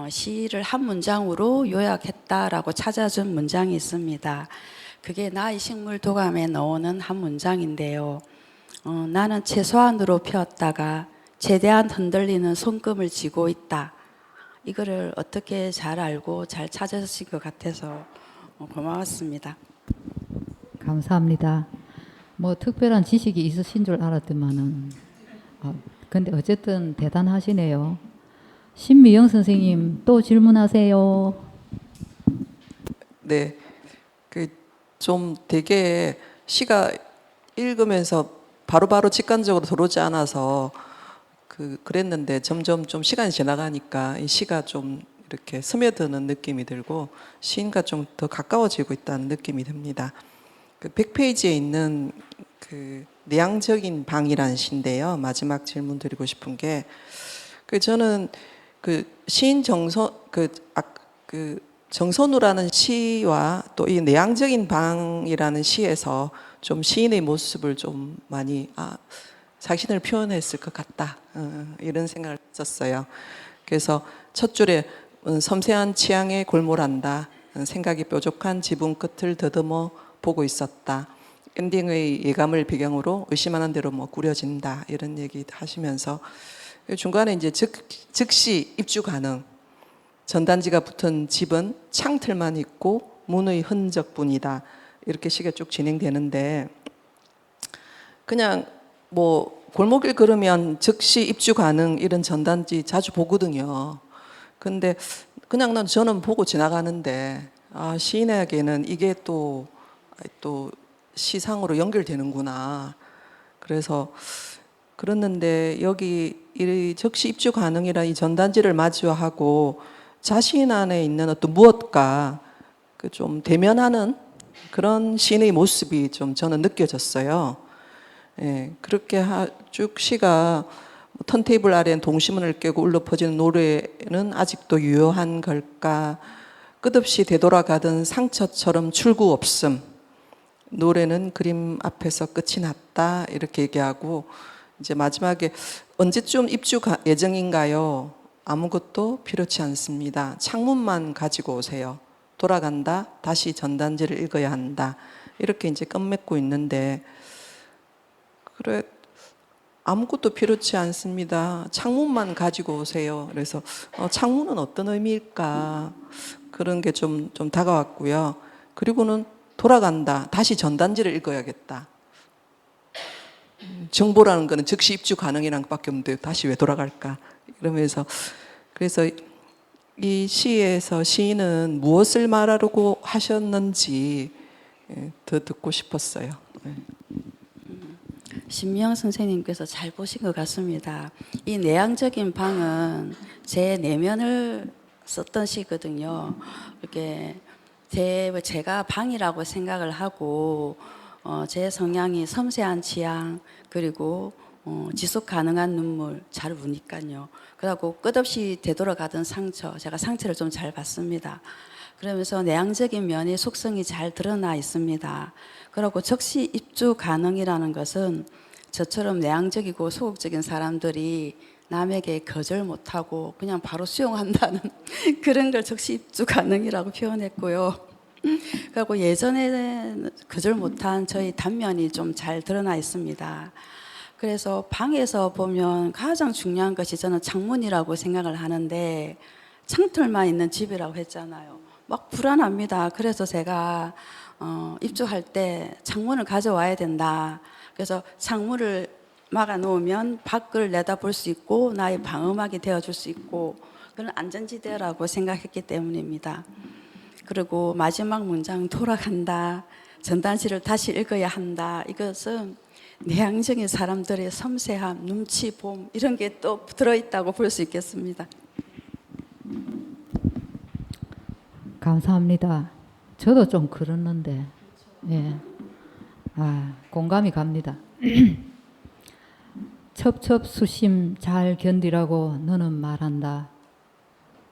시를 한 문장으로 요약했다라고 찾아준 문장이 있습니다. 그게 나의 식물 도감에 나오는 한 문장인데요. 나는 최소한으로 폈다가 최대한 흔들리는 손금을 쥐고 있다. 이거를 어떻게 잘 알고 잘 찾아주신 것 같아서 고마웠습니다. 감사합니다. 뭐 특별한 지식이 있으신 줄 알았더만은 근데 어쨌든 대단하시네요. 신미영 선생님 또 질문하세요. 네, 그 좀 되게 시가 읽으면서 바로바로 직관적으로 들어오지 않아서 그랬는데 점점 좀 시간이 지나가니까 이 시가 좀 이렇게 스며드는 느낌이 들고 시인과 좀 더 가까워지고 있다는 느낌이 듭니다. 그 100페이지에 있는 그 내향적인 방이라는 시인데요. 마지막 질문 드리고 싶은 게 저는 그 시인 정선우라는 시와 또 이 내향적인 방이라는 시에서 좀 시인의 모습을 좀 많이 자신을 표현했을 것 같다 이런 생각을 했었어요. 그래서 첫 줄에 섬세한 취향에 골몰한다. 생각이 뾰족한 지붕 끝을 더듬어 보고 있었다. 엔딩의 예감을 배경으로 의심하는 대로 뭐 꾸려진다. 이런 얘기 하시면서 중간에 이제 즉시 입주 가능. 전단지가 붙은 집은 창틀만 있고 문의 흔적뿐이다. 이렇게 시가 쭉 진행되는데 그냥 뭐 골목길 걸으면 즉시 입주 가능 이런 전단지 자주 보거든요. 근데 그냥 저는 보고 지나가는데 시인에게는 이게 또 시상으로 연결되는구나. 그래서 그랬는데 여기 이 즉시 입주 가능이라는 이 전단지를 마주하고 자신 안에 있는 어떤 무엇과 좀 대면하는 그런 시인의 모습이 좀 저는 느껴졌어요. 예, 그렇게 쭉 시가 턴테이블 아래엔 동심원을 깨고 울려 퍼지는 노래는 아직도 유효한 걸까? 끝없이 되돌아가던 상처처럼 출구 없음. 노래는 그림 앞에서 끝이 났다. 이렇게 얘기하고 이제 마지막에 언제쯤 입주 예정인가요? 아무것도 필요치 않습니다. 창문만 가지고 오세요. 돌아간다. 다시 전단지를 읽어야 한다. 이렇게 이제 끝맺고 있는데 그래 아무것도 필요치 않습니다. 창문만 가지고 오세요. 그래서 창문은 어떤 의미일까 그런 게 좀 다가왔고요. 그리고는 돌아간다. 다시 전단지를 읽어야겠다. 정보라는 거는 즉시 입주 가능이라는 것밖에 없는데 다시 왜 돌아갈까? 이러면서 그래서 이 시에서 시인은 무엇을 말하려고 하셨는지 더 듣고 싶었어요. 신미영 선생님께서 잘 보신 것 같습니다. 이 내향적인 방은 제 내면을 썼던 시거든요. 이렇게 제가 방이라고 생각을 하고 제 성향이 섬세한 취향 그리고 지속 가능한 눈물 잘 우니까요. 그리고 끝없이 되돌아가던 상처 제가 상처를 좀 잘 봤습니다. 그러면서 내향적인 면의 속성이 잘 드러나 있습니다. 그리고 즉시 입주 가능이라는 것은 저처럼 내향적이고 소극적인 사람들이 남에게 거절 못하고 그냥 바로 수용한다는 그런 걸 즉시 입주 가능이라고 표현했고요. 그리고 예전에 거절 못한 저희 단면이 좀 잘 드러나 있습니다. 그래서 방에서 보면 가장 중요한 것이 저는 창문이라고 생각을 하는데 창틀만 있는 집이라고 했잖아요. 막 불안합니다. 그래서 제가 입주할 때 창문을 가져와야 된다. 그래서 창문을 막아 놓으면 밖을 내다볼 수 있고 나의 방어막이 되어줄 수 있고 그런 안전지대라고 생각했기 때문입니다. 그리고 마지막 문장 돌아간다. 전단지를 다시 읽어야 한다. 이것은 내향적인 사람들의 섬세함, 눈치, 봄 이런 게 또 들어있다고 볼 수 있겠습니다. 감사합니다. 저도 좀 그랬는데, 예. 공감이 갑니다. 첩첩수심 잘 견디라고 너는 말한다.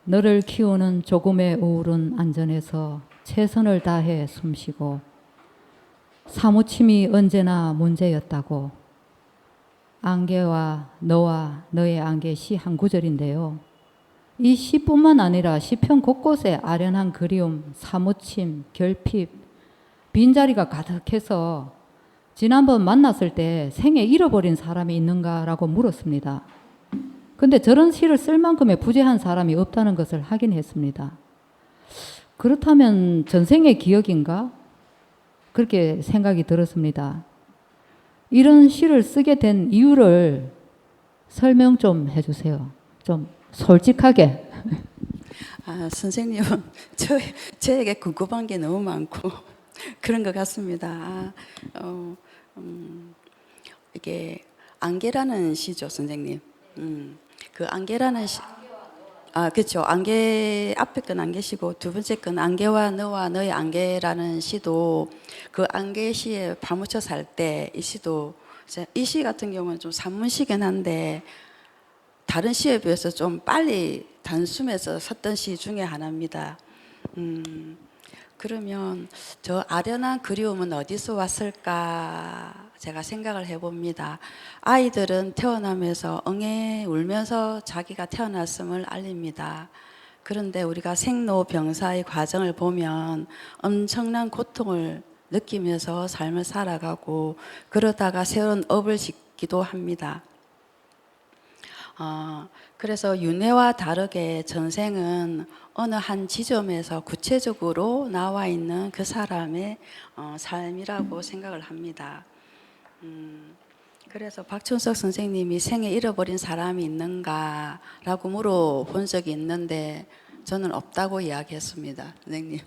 너를 키우는 조금의 우울은 안전해서 최선을 다해 숨쉬고 사무침이 언제나 문제였다고. 안개와 너와 너의 안개 시 한 구절인데요. 이 시뿐만 아니라 시편 곳곳에 아련한 그리움, 사무침, 결핍, 빈자리가 가득해서 지난번 만났을 때 생애 잃어버린 사람이 있는가라고 물었습니다. 근데 저런 시를 쓸 만큼의 부재한 사람이 없다는 것을 확인했습니다. 그렇다면 전생의 기억인가? 그렇게 생각이 들었습니다. 이런 시를 쓰게 된 이유를 설명 좀 해주세요. 좀 솔직하게. 선생님은 저에게 궁금한 게 너무 많고 그런 것 같습니다. 이게 안개라는 시죠, 선생님. 그 안개라는 시, 그렇죠. 안개 앞에 건 안개시고 두 번째 건 안개와 너와 너의 안개라는 시도 그 안개 시에 파묻혀 살 때 이 시도 이 시 같은 경우는 좀 산문시긴 한데 다른 시에 비해서 좀 빨리 단숨에서 섰던 시 중에 하나입니다. 그러면 저 아련한 그리움은 어디서 왔을까 제가 생각을 해봅니다. 아이들은 태어나면서 엉애 울면서 자기가 태어났음을 알립니다. 그런데 우리가 생로병사의 과정을 보면 엄청난 고통을 느끼면서 삶을 살아가고 그러다가 새로운 업을 짓기도 합니다. 그래서 윤회와 다르게 전생은 어느 한 지점에서 구체적으로 나와 있는 그 사람의 삶이라고 생각을 합니다. 그래서 박춘석 선생님이 생에 잃어버린 사람이 있는가라고 물어본 적이 있는데 저는 없다고 이야기했습니다. 선생님.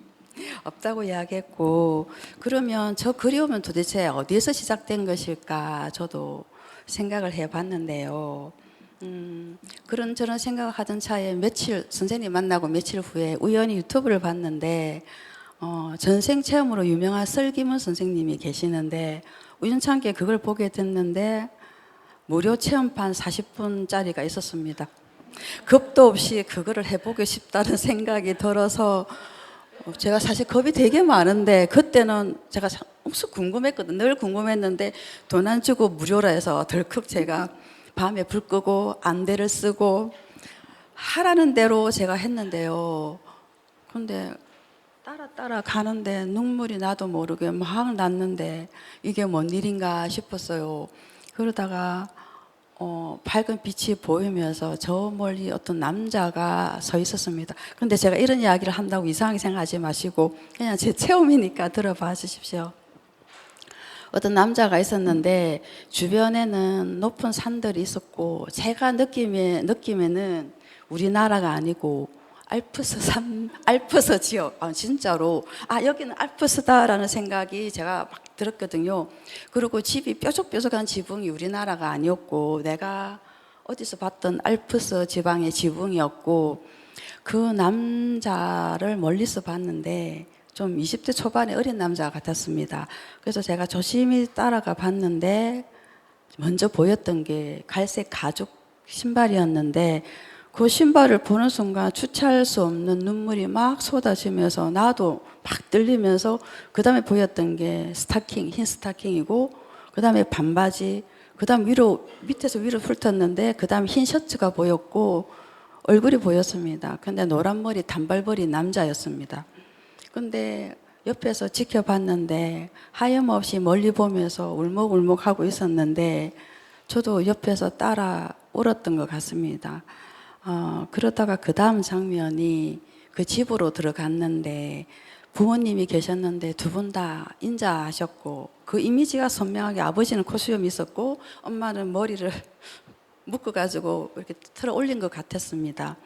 없다고 이야기했고 그러면 저 그리움은 도대체 어디에서 시작된 것일까 저도 생각을 해봤는데요. 그런저런 생각을 하던 차에 선생님 만나고 며칠 후에 우연히 유튜브를 봤는데 전생 체험으로 유명한 설기문 선생님이 계시는데 우연찮게 그걸 보게 됐는데 무료 체험판 40분짜리가 있었습니다. 겁도 없이 그거를 해보고 싶다는 생각이 들어서 제가 사실 겁이 되게 많은데 그때는 제가 엄청 궁금했거든. 늘 궁금했는데 돈 안 주고 무료라 해서 덜컥 제가 밤에 불 끄고 안대를 쓰고 하라는 대로 제가 했는데요. 근데 따라 가는데 눈물이 나도 모르게 막 났는데 이게 뭔 일인가 싶었어요. 그러다가 밝은 빛이 보이면서 저 멀리 어떤 남자가 서 있었습니다. 그런데 제가 이런 이야기를 한다고 이상하게 생각하지 마시고 그냥 제 체험이니까 들어봐 주십시오. 어떤 남자가 있었는데 주변에는 높은 산들이 있었고 제가 느낌에는 우리나라가 아니고 알프스 지역, 진짜로 여기는 알프스다라는 생각이 제가 막 들었거든요. 그리고 집이 뾰족뾰족한 지붕이 우리나라가 아니었고 내가 어디서 봤던 알프스 지방의 지붕이었고 그 남자를 멀리서 봤는데 좀 20대 초반의 어린 남자 같았습니다. 그래서 제가 조심히 따라가 봤는데 먼저 보였던 게 갈색 가죽 신발이었는데 그 신발을 보는 순간 주체할 수 없는 눈물이 막 쏟아지면서 나도 막 떨리면서 그 다음에 보였던 게 흰 스타킹이고 그 다음에 반바지 그 다음 밑에서 위로 훑었는데 그 다음에 흰 셔츠가 보였고 얼굴이 보였습니다. 근데 노란 머리 단발머리 남자였습니다. 근데 옆에서 지켜봤는데 하염없이 멀리 보면서 울먹울먹 하고 있었는데 저도 옆에서 따라 울었던 것 같습니다. 그러다가 그 다음 장면이 그 집으로 들어갔는데 부모님이 계셨는데 두 분 다 인자하셨고 그 이미지가 선명하게 아버지는 코수염이 있었고 엄마는 머리를 묶어가지고 이렇게 틀어 올린 것 같았습니다.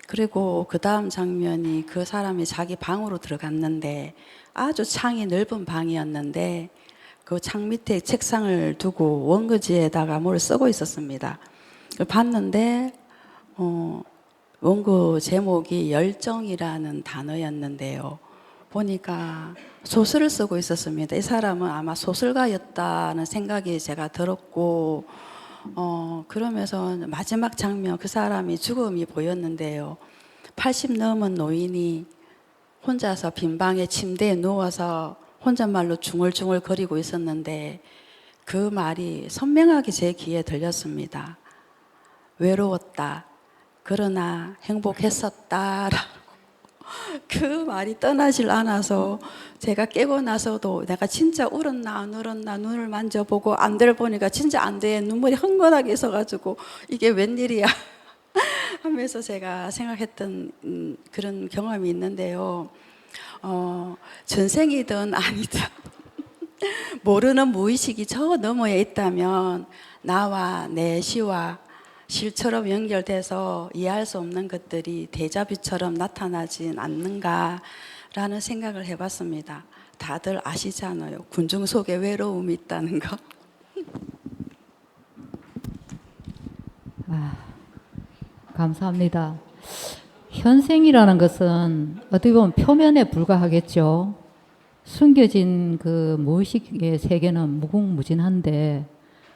그리고 그 다음 장면이 그 사람이 자기 방으로 들어갔는데 아주 창이 넓은 방이었는데 그 창 밑에 책상을 두고 원고지에다가 뭘 쓰고 있었습니다. 그걸 봤는데 원고 제목이 열정이라는 단어였는데요. 보니까 소설을 쓰고 있었습니다. 이 사람은 아마 소설가였다는 생각이 제가 들었고 그러면서 마지막 장면 그 사람이 죽음이 보였는데요. 80 넘은 노인이 혼자서 빈 방에 침대에 누워서 혼잣말로 중얼중얼 거리고 있었는데 그 말이 선명하게 제 귀에 들렸습니다. 외로웠다. 그러나 행복했었다라고. 그 말이 떠나질 않아서 제가 깨고 나서도 내가 진짜 울었나 안 울었나 눈을 만져보고 안대를 보니까 진짜 안대에 눈물이 흥건하게 있어가지고 이게 웬일이야 하면서 제가 생각했던 그런 경험이 있는데요. 전생이든 아니든 모르는 무의식이 저 너머에 있다면 나와 내 시와 실처럼 연결돼서 이해할 수 없는 것들이 데자뷰처럼 나타나진 않는가라는 생각을 해봤습니다. 다들 아시잖아요. 군중 속에 외로움이 있다는 거. 감사합니다. 현생이라는 것은 어떻게 보면 표면에 불과하겠죠. 숨겨진 그 무의식의 세계는 무궁무진한데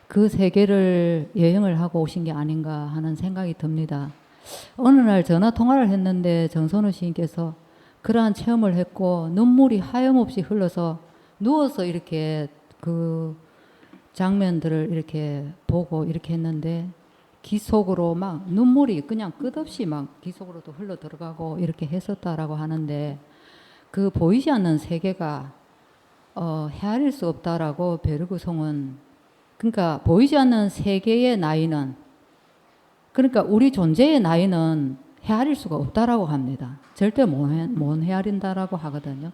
그 세계를 여행을 하고 오신 게 아닌가 하는 생각이 듭니다. 어느 날 전화 통화를 했는데 정선우 시인께서 그러한 체험을 했고 눈물이 하염없이 흘러서 누워서 이렇게 그 장면들을 이렇게 보고 이렇게 했는데 귀 속으로 막 눈물이 그냥 끝없이 막 귀 속으로도 흘러 들어가고 이렇게 했었다라고 하는데 그 보이지 않는 세계가 헤아릴 수 없다라고 베르그송은 그러니까 보이지 않는 세계의 나이는 그러니까 우리 존재의 나이는 헤아릴 수가 없다라고 합니다. 절대 못 헤아린다라고 하거든요.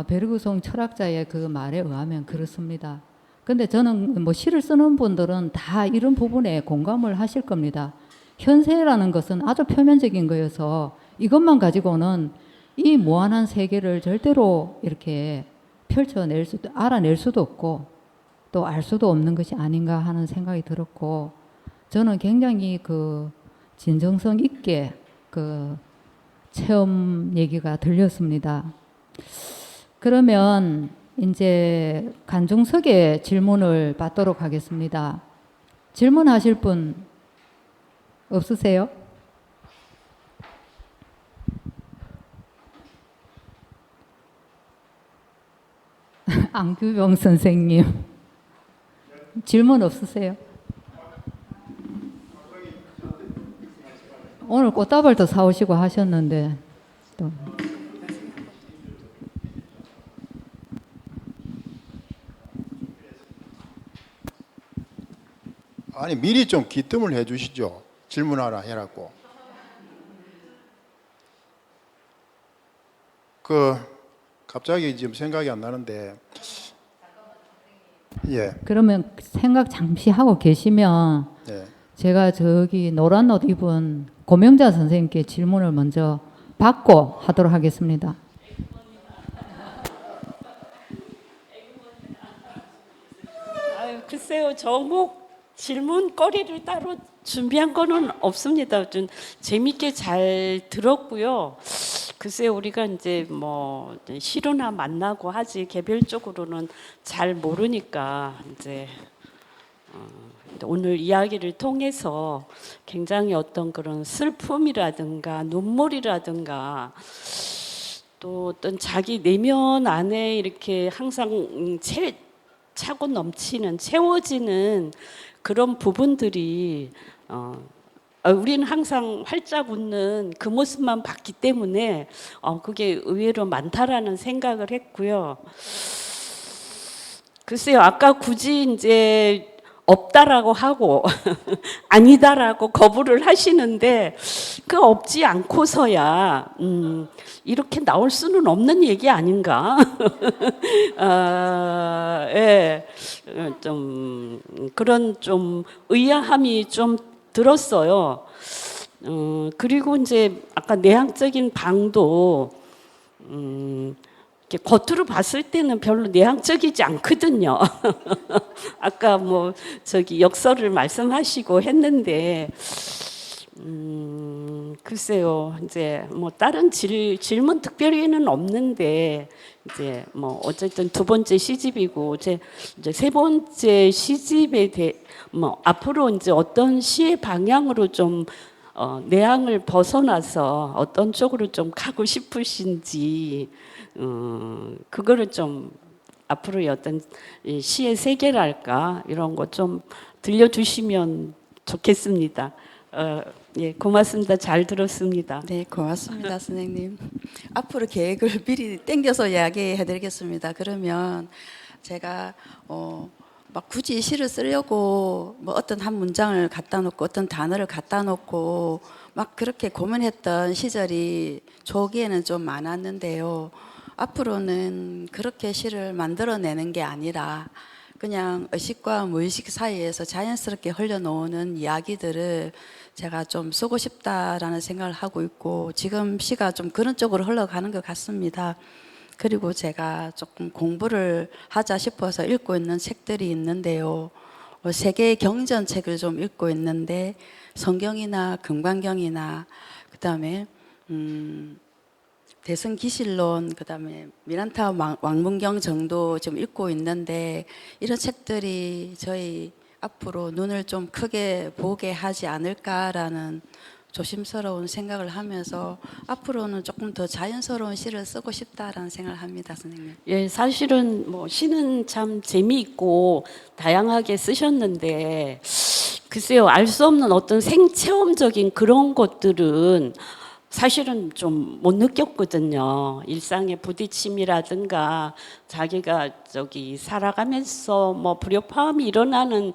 베르그송 철학자의 그 말에 의하면 그렇습니다. 근데 저는 뭐 시를 쓰는 분들은 다 이런 부분에 공감을 하실 겁니다. 현세라는 것은 아주 표면적인 거여서 이것만 가지고는 이 무한한 세계를 절대로 이렇게 펼쳐낼 수도 알아낼 수도 없고 또 알 수도 없는 것이 아닌가 하는 생각이 들었고 저는 굉장히 그 진정성 있게 그 체험 얘기가 들렸습니다. 그러면 이제 간중석의 질문을 받도록 하겠습니다. 질문하실 분 없으세요? 안규병 선생님 질문 없으세요? 오늘 꽃다발도 사오시고 하셨는데 또. 아니 미리 좀 기뜸을 해주시죠. 질문하라 해라고. 갑자기 지금 생각이 안 나는데. 예. 그러면 생각 잠시 하고 계시면 예. 제가 저기 노란 옷 입은 고명자 선생님께 질문을 먼저 받고 하도록 하겠습니다. 아유, 글쎄요, 질문거리를 따로 준비한 거는 없습니다. 좀 재밌게 잘 들었고요. 글쎄요, 우리가 이제 뭐 시로나 만나고 하지 개별적으로는 잘 모르니까 이제 오늘 이야기를 통해서 굉장히 어떤 그런 슬픔이라든가 눈물이라든가 또 어떤 자기 내면 안에 이렇게 항상 차고 넘치는 채워지는 그런 부분들이 우리는 항상 활짝 웃는 그 모습만 봤기 때문에 그게 의외로 많다라는 생각을 했고요. 글쎄요, 아까 굳이 이제 없다라고 하고 아니다라고 거부를 하시는데 그 없지 않고서야 이렇게 나올 수는 없는 얘기 아닌가? 예, 좀 그런 좀 의아함이 좀 들었어요. 그리고 이제 아까 내향적인 방도 이렇게 겉으로 봤을 때는 별로 내향적이지 않거든요. 아까 뭐 저기 역설을 말씀하시고 했는데 글쎄요. 이제 뭐 다른 질문 특별히는 없는데 이제 뭐 어쨌든 두 번째 시집이고 이제 세 번째 시집에 뭐 앞으로 이제 어떤 시의 방향으로 좀 내향을 벗어나서 어떤 쪽으로 좀 가고 싶으신지 그거를 좀 앞으로의 어떤 이 시의 세계랄까 이런 거 좀 들려주시면 좋겠습니다. 예, 고맙습니다. 잘 들었습니다. 네, 고맙습니다, 선생님. 앞으로 계획을 미리 땡겨서 이야기해드리겠습니다. 그러면 제가 막 굳이 시를 쓰려고 뭐 어떤 한 문장을 갖다 놓고 어떤 단어를 갖다 놓고 막 그렇게 고민했던 시절이 초기에는 좀 많았는데요. 앞으로는 그렇게 시를 만들어내는 게 아니라 그냥 의식과 무의식 사이에서 자연스럽게 흘러놓는 이야기들을 제가 좀 쓰고 싶다라는 생각을 하고 있고 지금 시가 좀 그런 쪽으로 흘러가는 것 같습니다. 그리고 제가 조금 공부를 하자 싶어서 읽고 있는 책들이 있는데요. 세계 경전 책을 좀 읽고 있는데 성경이나 금강경이나 그다음에 대승기실론, 그다음에 미란타 왕문경 정도 좀 읽고 있는데 이런 책들이 저희 앞으로 눈을 좀 크게 보게 하지 않을까라는 조심스러운 생각을 하면서 앞으로는 조금 더 자연스러운 시를 쓰고 싶다라는 생각을 합니다, 선생님. 예, 사실은 뭐 시는 참 재미있고 다양하게 쓰셨는데 글쎄요, 알 수 없는 어떤 생체험적인 그런 것들은 사실은 좀 못 느꼈거든요. 일상의 부딪힘이라든가 자기가 저기 살아가면서 뭐 불협화음이 일어나는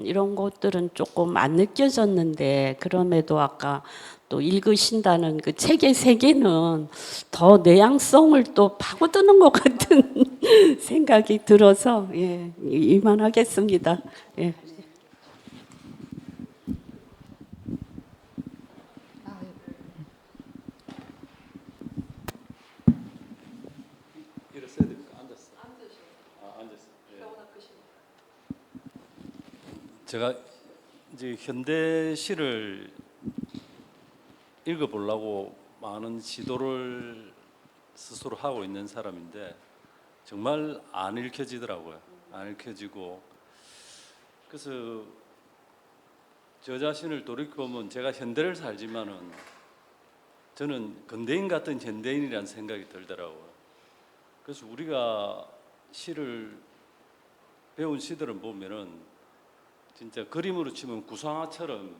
이런 것들은 조금 안 느껴졌는데 그럼에도 아까 또 읽으신다는 그 책의 세계는 더 내향성을 또 파고드는 것 같은 생각이 들어서 예, 이만하겠습니다. 예. 제가 이제 현대 시를 읽어보려고 많은 시도를 스스로 하고 있는 사람인데 정말 안 읽혀지더라고요. 안 읽혀지고 그래서 저 자신을 돌이켜보면 제가 현대를 살지만은 저는 근대인 같은 현대인이라는 생각이 들더라고요. 그래서 우리가 시를 배운 시들은 보면은 진짜 그림으로 치면 구상화처럼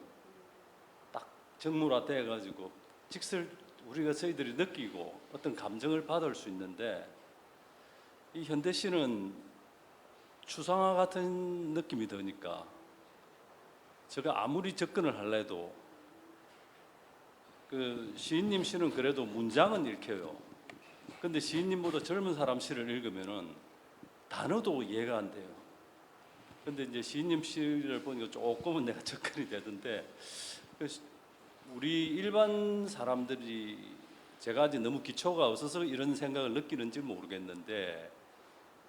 딱 정물화돼 가지고 직설 우리가 저희들이 느끼고 어떤 감정을 받을 수 있는데 이 현대 시는 추상화 같은 느낌이 드니까 제가 아무리 접근을 할래도 그 시인님 시는 그래도 문장은 읽혀요. 근데 시인님보다 젊은 사람 시를 읽으면은 단어도 이해가 안 돼요. 근데 이제 시인님 시를 보니까 조금은 내가 접근이 되던데 우리 일반 사람들이 제가 아직 너무 기초가 없어서 이런 생각을 느끼는지 모르겠는데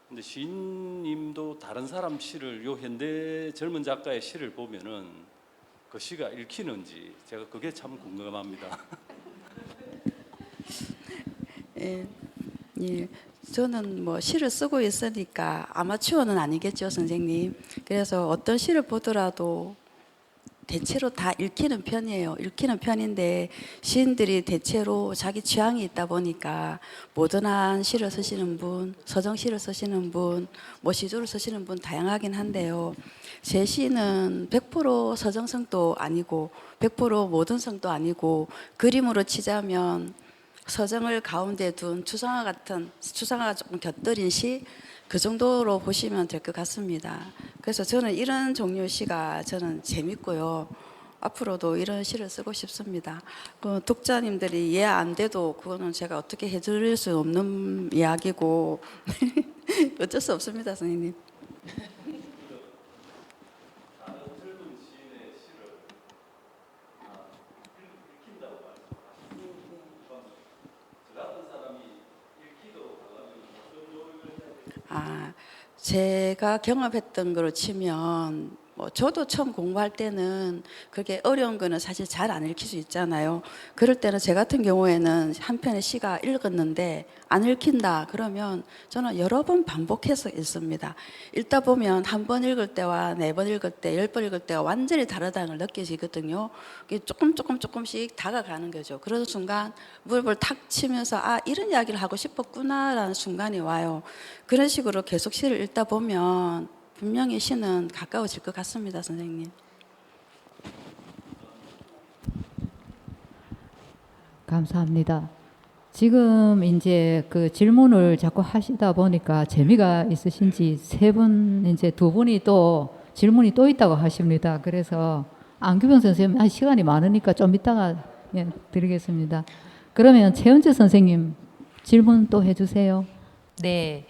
근데 시인님도 다른 사람 시를 요 현대 젊은 작가의 시를 보면은 그 시가 읽히는지 제가 그게 참 궁금합니다. 예, 예. 저는 뭐 시를 쓰고 있으니까 아마추어는 아니겠죠, 선생님. 그래서 어떤 시를 보더라도 대체로 다 읽히는 편이에요. 읽히는 편인데 시인들이 대체로 자기 취향이 있다 보니까 모던한 시를 쓰시는 분, 서정시를 쓰시는 분, 뭐 시조를 쓰시는 분 다양하긴 한데요. 제 시는 100% 서정성도 아니고 100% 모던성도 아니고 그림으로 치자면 서정을 가운데 둔 추상화가 조금 곁들인 시, 그 정도로 보시면 될 것 같습니다. 그래서 저는 이런 종류 시가 저는 재밌고요. 앞으로도 이런 시를 쓰고 싶습니다. 독자님들이 이해 안 돼도 그거는 제가 어떻게 해드릴 수 없는 이야기고 어쩔 수 없습니다, 선생님. 제가 경험했던 거로 치면 뭐 저도 처음 공부할 때는 그렇게 어려운 거는 사실 잘 안 읽힐 수 있잖아요. 그럴 때는 제 같은 경우에는 한 편의 시가 읽었는데 안 읽힌다 그러면 저는 여러 번 반복해서 읽습니다. 읽다 보면 한 번 읽을 때와 네 번 읽을 때, 10번 읽을 때가 완전히 다르다는 걸 느껴지거든요. 조금씩 다가가는 거죠. 그런 순간 무릎을 탁 치면서 아 이런 이야기를 하고 싶었구나라는 순간이 와요. 그런 식으로 계속 시를 읽다 보면 분명히 시는 가까워질 것 같습니다, 선생님. 감사합니다. 지금 이제 그 질문을 자꾸 하시다 보니까 재미가 있으신지 세 분, 이제 두 분이 또 질문이 또 있다고 하십니다. 그래서 안규병 선생님, 시간이 많으니까 좀 이따가 드리겠습니다. 그러면 최은재 선생님 질문 또 해주세요. 네,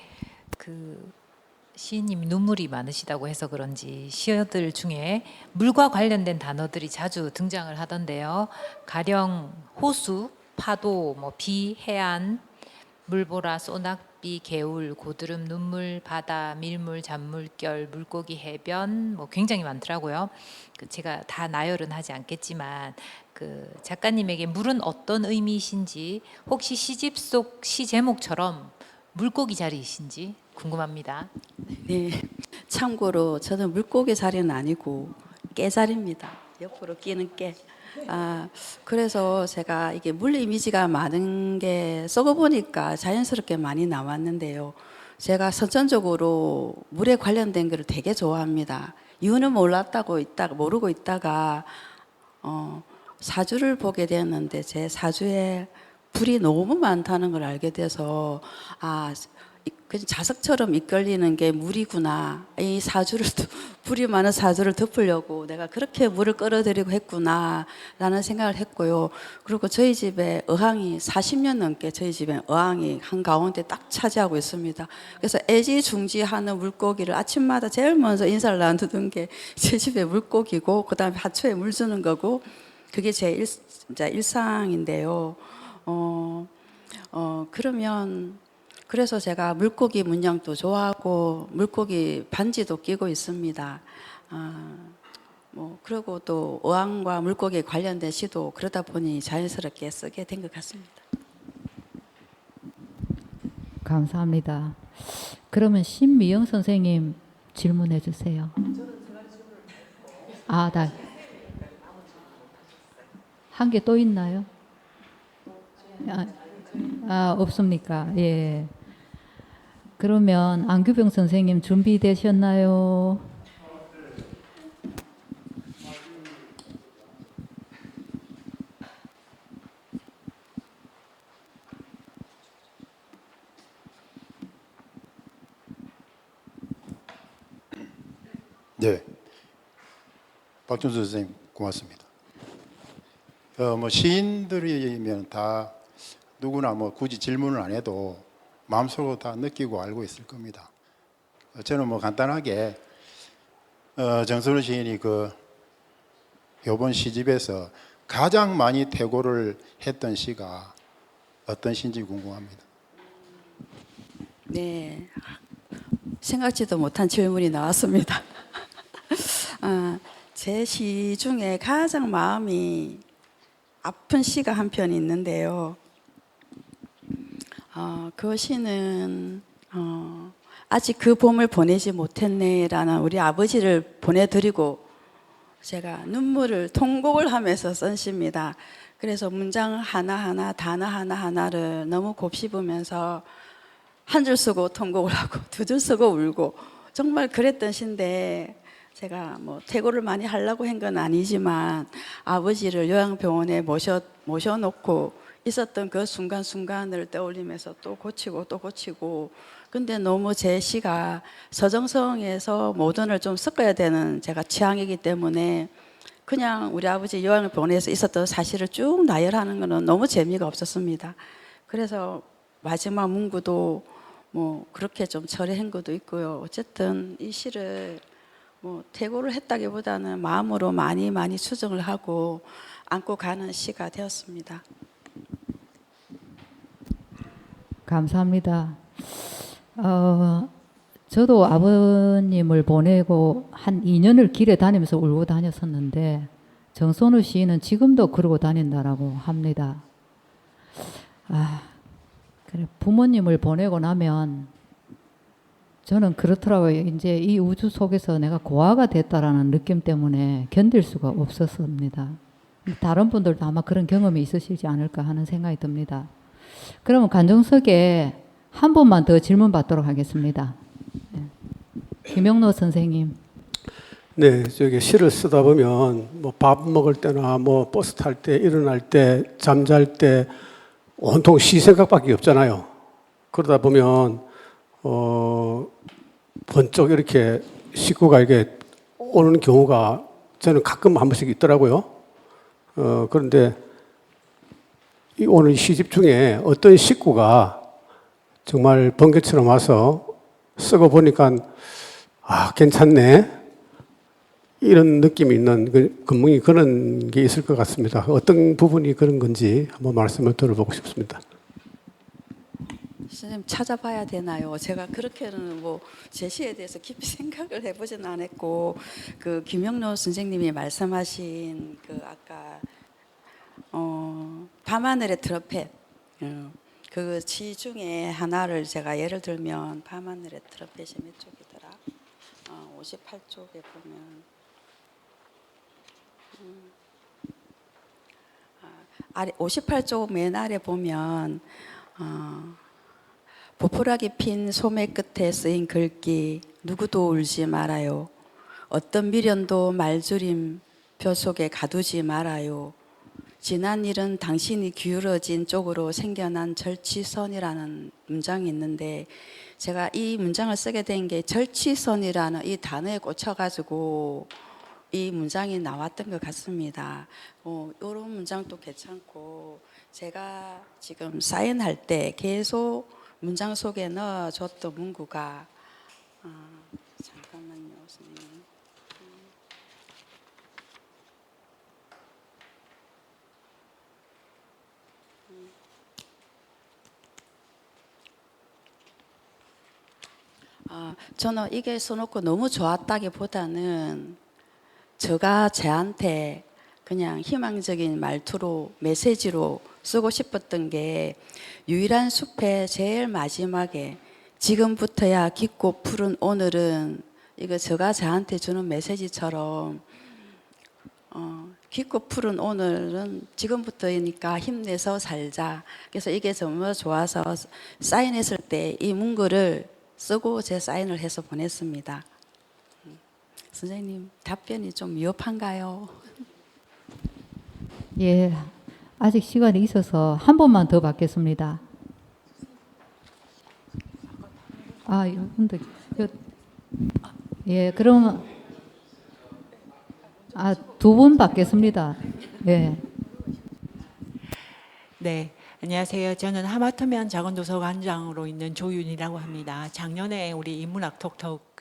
시인님 눈물이 많으시다고 해서 그런지 시어들 중에 물과 관련된 단어들이 자주 등장을 하던데요. 가령 호수, 파도, 비, 해안, 물보라, 소낙비, 개울, 고드름, 눈물, 바다, 밀물, 잔물결, 물고기, 해변 굉장히 많더라고요. 제가 다 나열은 하지 않겠지만 작가님에게 물은 어떤 의미이신지 혹시 시집 속 시 제목처럼 물고기 자리이신지 궁금합니다. 네, 참고로 저는 물고기 자리는 아니고 깨자리입니다. 옆으로 끼는 깨. 그래서 제가 이게 물 이미지가 많은 게 써보니까 자연스럽게 많이 나왔는데요. 제가 선천적으로 물에 관련된 거를 되게 좋아합니다. 이유는 모르고 있다가 사주를 보게 되었는데 제 사주에 불이 너무 많다는 걸 알게 돼서 그냥 자석처럼 이끌리는 게 물이구나. 이 사주를 불이 많은 사주를 덮으려고 내가 그렇게 물을 끌어들이고 했구나 라는 생각을 했고요. 그리고 저희 집에 어항이 40년 넘게 저희 집에 어항이 한가운데 딱 차지하고 있습니다. 그래서 애지중지하는 물고기를 아침마다 제일 먼저 인사를 나누는 게 제 집에 물고기고 그 다음에 하초에 물 주는 거고 그게 제 일상인데요. 그러면 그래서 제가 물고기 문양도 좋아하고 물고기 반지도 끼고 있습니다. 그리고 또 어항과 물고기에 관련된 시도 그러다 보니 자연스럽게 쓰게 된 것 같습니다. 감사합니다. 그러면 신미영 선생님 질문해 주세요. 한 개 또 있나요? 없습니까? 예. 그러면 안규병 선생님 준비되셨나요? 네, 박준수 선생님 고맙습니다. 시인들이면 다 누구나 굳이 질문을 안 해도 마음속으로 다 느끼고 알고 있을 겁니다. 저는 간단하게 정선우 시인이 이번 시집에서 가장 많이 퇴고를 했던 시가 어떤 시인지 궁금합니다. 네, 생각지도 못한 질문이 나왔습니다. 제 시 중에 가장 마음이 아픈 시가 한 편 있는데요. 그 시는 아직 그 봄을 보내지 못했네라는 우리 아버지를 보내드리고 제가 통곡을 하면서 쓴 시입니다. 그래서 문장 하나하나 단어 하나하나를 너무 곱씹으면서 한 줄 쓰고 통곡을 하고 두 줄 쓰고 울고 정말 그랬던 시인데 제가 퇴고를 많이 하려고 한 건 아니지만 아버지를 요양병원에 모셔놓고 있었던 그 순간순간을 떠올리면서 또 고치고 근데 너무 제 시가 서정성에서 모던을 좀 섞어야 되는 제가 취향이기 때문에 그냥 우리 아버지 요양병원에서 있었던 사실을 쭉 나열하는 거는 너무 재미가 없었습니다. 그래서 마지막 문구도 그렇게 좀 처리한 것도 있고요. 어쨌든 이 시를 퇴고를 했다기보다는 마음으로 많이 수정을 하고 안고 가는 시가 되었습니다. 감사합니다. 저도 아버님을 보내고 한 2년을 길에 다니면서 울고 다녔었는데 정선우 시인은 지금도 그러고 다닌다라고 합니다. 그래 부모님을 보내고 나면 저는 그렇더라고요. 이제 이 우주 속에서 내가 고아가 됐다라는 느낌 때문에 견딜 수가 없었습니다. 다른 분들도 아마 그런 경험이 있으시지 않을까 하는 생각이 듭니다. 그러면 관중석에 한 분만 더 질문 받도록 하겠습니다. 김영로 선생님. 네, 저기 시를 쓰다 보면 뭐 밥 먹을 때나 뭐 버스 탈 때, 일어날 때, 잠잘 때 온통 시 생각밖에 없잖아요. 그러다 보면 번쩍 이렇게 식구가 이게 오는 경우가 저는 가끔 한 번씩 있더라고요. 그런데 이 오늘 시집 중에 어떤 식구가 정말 번개처럼 와서 쓰고 보니까 괜찮네. 이런 느낌이 있는 분명히 그런 게 있을 것 같습니다. 어떤 부분이 그런 건지 한번 말씀을 들어보고 싶습니다. 선생님 찾아봐야 되나요? 제가 그렇게는 뭐 제시에 대해서 깊이 생각을 해보지는 않았고 그 김영로 선생님이 말씀하신 그 아까 밤하늘의 트럼펫 그 시 중에 하나를 제가 예를 들면 밤하늘의 트럼펫이 몇 쪽이더라? 58쪽에 보면 58쪽 맨 아래 보면 보풀하게 핀 소매 끝에 쓰인 글귀 누구도 울지 말아요. 어떤 미련도 말주림 표 속에 가두지 말아요. 지난 일은 당신이 기울어진 쪽으로 생겨난 절치선이라는 문장이 있는데 제가 이 문장을 쓰게 된 게 절치선이라는 이 단어에 꽂혀가지고 이 문장이 나왔던 것 같습니다. 이런 문장도 괜찮고 제가 지금 사인할 때 계속 문장 속에 넣어줬던 문구가 잠깐만요, 선생님. 저는 이게 써놓고 너무 좋았다기보다는 제가 쟤한테 그냥 희망적인 말투로 메시지로 쓰고 싶었던 게 유일한 숲의 제일 마지막에 지금부터야 깊고 푸른 오늘은 이거 제가 저한테 주는 메시지처럼 깊고 푸른 오늘은 지금부터이니까 힘내서 살자. 그래서 이게 정말 좋아서 사인했을 때 이 문구를 쓰고 제 사인을 해서 보냈습니다. 선생님 답변이 좀 위협한가요? 예, 아직 시간이 있어서 한 번만 더 받겠습니다. 이분들 예, 그럼 두 분 받겠습니다. 예. 네, 안녕하세요. 저는 하마터면 작은도서관장으로 있는 조윤이라고 합니다. 작년에 우리 인문학 톡톡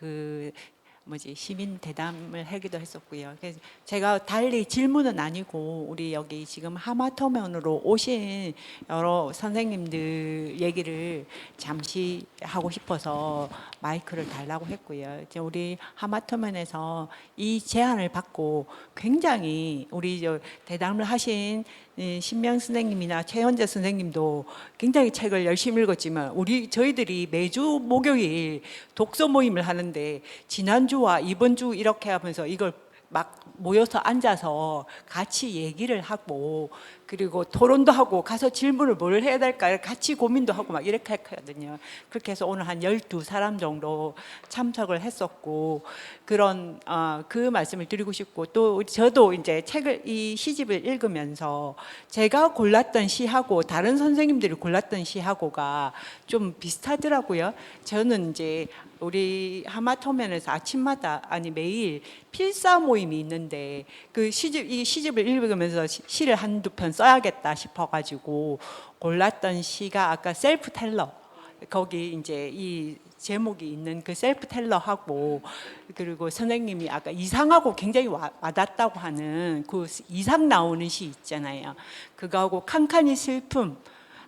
시민 대담을 하기도 했었고요. 그래서 제가 달리 질문은 아니고 우리 여기 지금 하마터면으로 오신 여러 선생님들 얘기를 잠시 하고 싶어서 마이크를 달라고 했고요. 이제 우리 하마터면에서 이 제안을 받고 굉장히 우리 대담을 하신 신명 선생님이나 최현재 선생님도 굉장히 책을 열심히 읽었지만 저희들이 매주 목요일 독서 모임을 하는데 지난주와 이번 주 이렇게 하면서 이걸 막 모여서 앉아서 같이 얘기를 하고 그리고 토론도 하고 가서 질문을 뭘 해야 될까 같이 고민도 하고 막 이렇게 했거든요. 그렇게 해서 오늘 한 12사람 정도 참석을 했었고 그런 그 말씀을 드리고 싶고 또 저도 이제 이 시집을 읽으면서 제가 골랐던 시하고 다른 선생님들이 골랐던 시하고가 좀 비슷하더라고요. 저는 이제 우리 하마터면에서 아침마다 매일 필사 모임이 있는데 이 시집을 읽으면서 시를 한두 편 써야겠다 싶어가지고 골랐던 시가 아까 셀프 텔러 거기 이제 이 제목이 있는 그 셀프 텔러하고 그리고 선생님이 아까 이상하고 굉장히 와닿다고 하는 그 이상 나오는 시 있잖아요. 그거하고 칸칸이 슬픔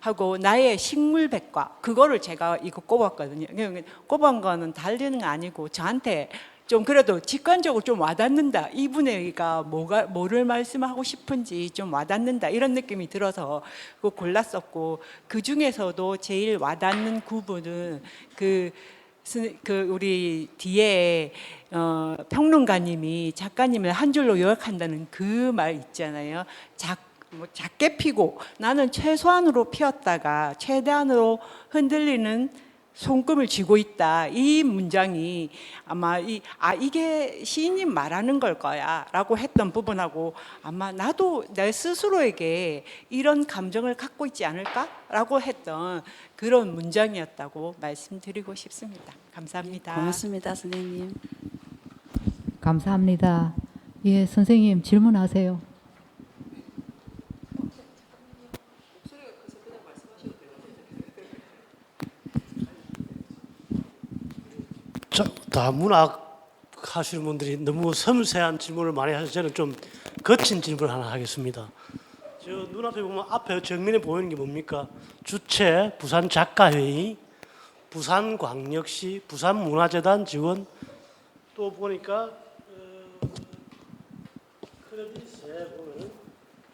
하고 나의 식물백과 그거를 제가 이거 꼽았거든요. 꼽은 거는 달리는 거 아니고 저한테 좀 그래도 직관적으로 좀 와닿는다. 이분의가 뭐를 말씀하고 싶은지 좀 와닿는다. 이런 느낌이 들어서 그거 골랐었고, 그 중에서도 제일 와닿는 구분은 그 우리 뒤에 평론가님이 작가님을 한 줄로 요약한다는 그 말 있잖아요. 작게 피고 나는 최소한으로 피었다가 최대한으로 흔들리는 손금을 쥐고 있다. 이 문장이 아마 이게 시인님 말하는 걸 거야라고 했던 부분하고 아마 나도 내 스스로에게 이런 감정을 갖고 있지 않을까라고 했던 그런 문장이었다고 말씀드리고 싶습니다. 감사합니다. 고맙습니다, 선생님. 감사합니다. 예, 선생님 질문하세요. 다 문학 하시는 분들이 너무 섬세한 질문을 많이 하셔서 저는 좀 거친 질문을 하나 하겠습니다. 저 눈앞에 보면 앞에 정면에 보이는 게 뭡니까? 주최 부산 작가회의, 부산광역시, 부산문화재단 지원, 또 보니까 크레딧에 보면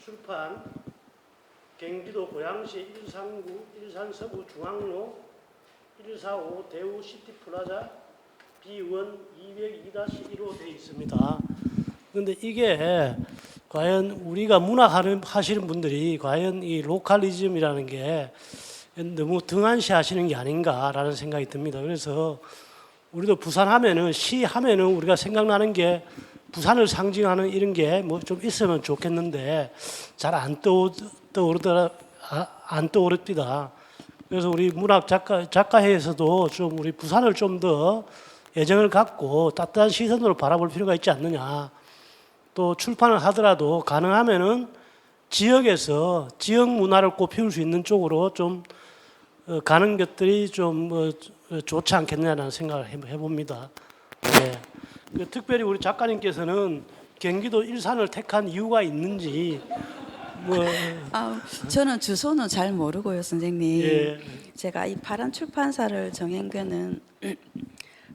출판 경기도 고양시 139 일산서구 중앙로 145 대우 시티플라자 B1 202-1로 되어 있습니다. 그런데 이게 과연 우리가 문학 하시는 분들이 과연 이 로컬리즘이라는 게 너무 등한시 하시는 게 아닌가라는 생각이 듭니다. 그래서 우리도 부산 하면은 시 하면은 우리가 생각나는 게 부산을 상징하는 이런 게 뭐 좀 있으면 좋겠는데 잘 안 떠오릅니다. 그래서 우리 문학 작가회에서도 좀 우리 부산을 좀 더 애정을 갖고 따뜻한 시선으로 바라볼 필요가 있지 않느냐. 또 출판을 하더라도 가능하면은 지역에서 지역 문화를 꽃피울 수 있는 쪽으로 좀 가는 것들이 좀 좋지 않겠냐는 생각을 해봅니다. 네. 특별히 우리 작가님께서는 경기도 일산을 택한 이유가 있는지 저는 주소는 잘 모르고요, 선생님. 예. 제가 이 파란 출판사를 정한 거는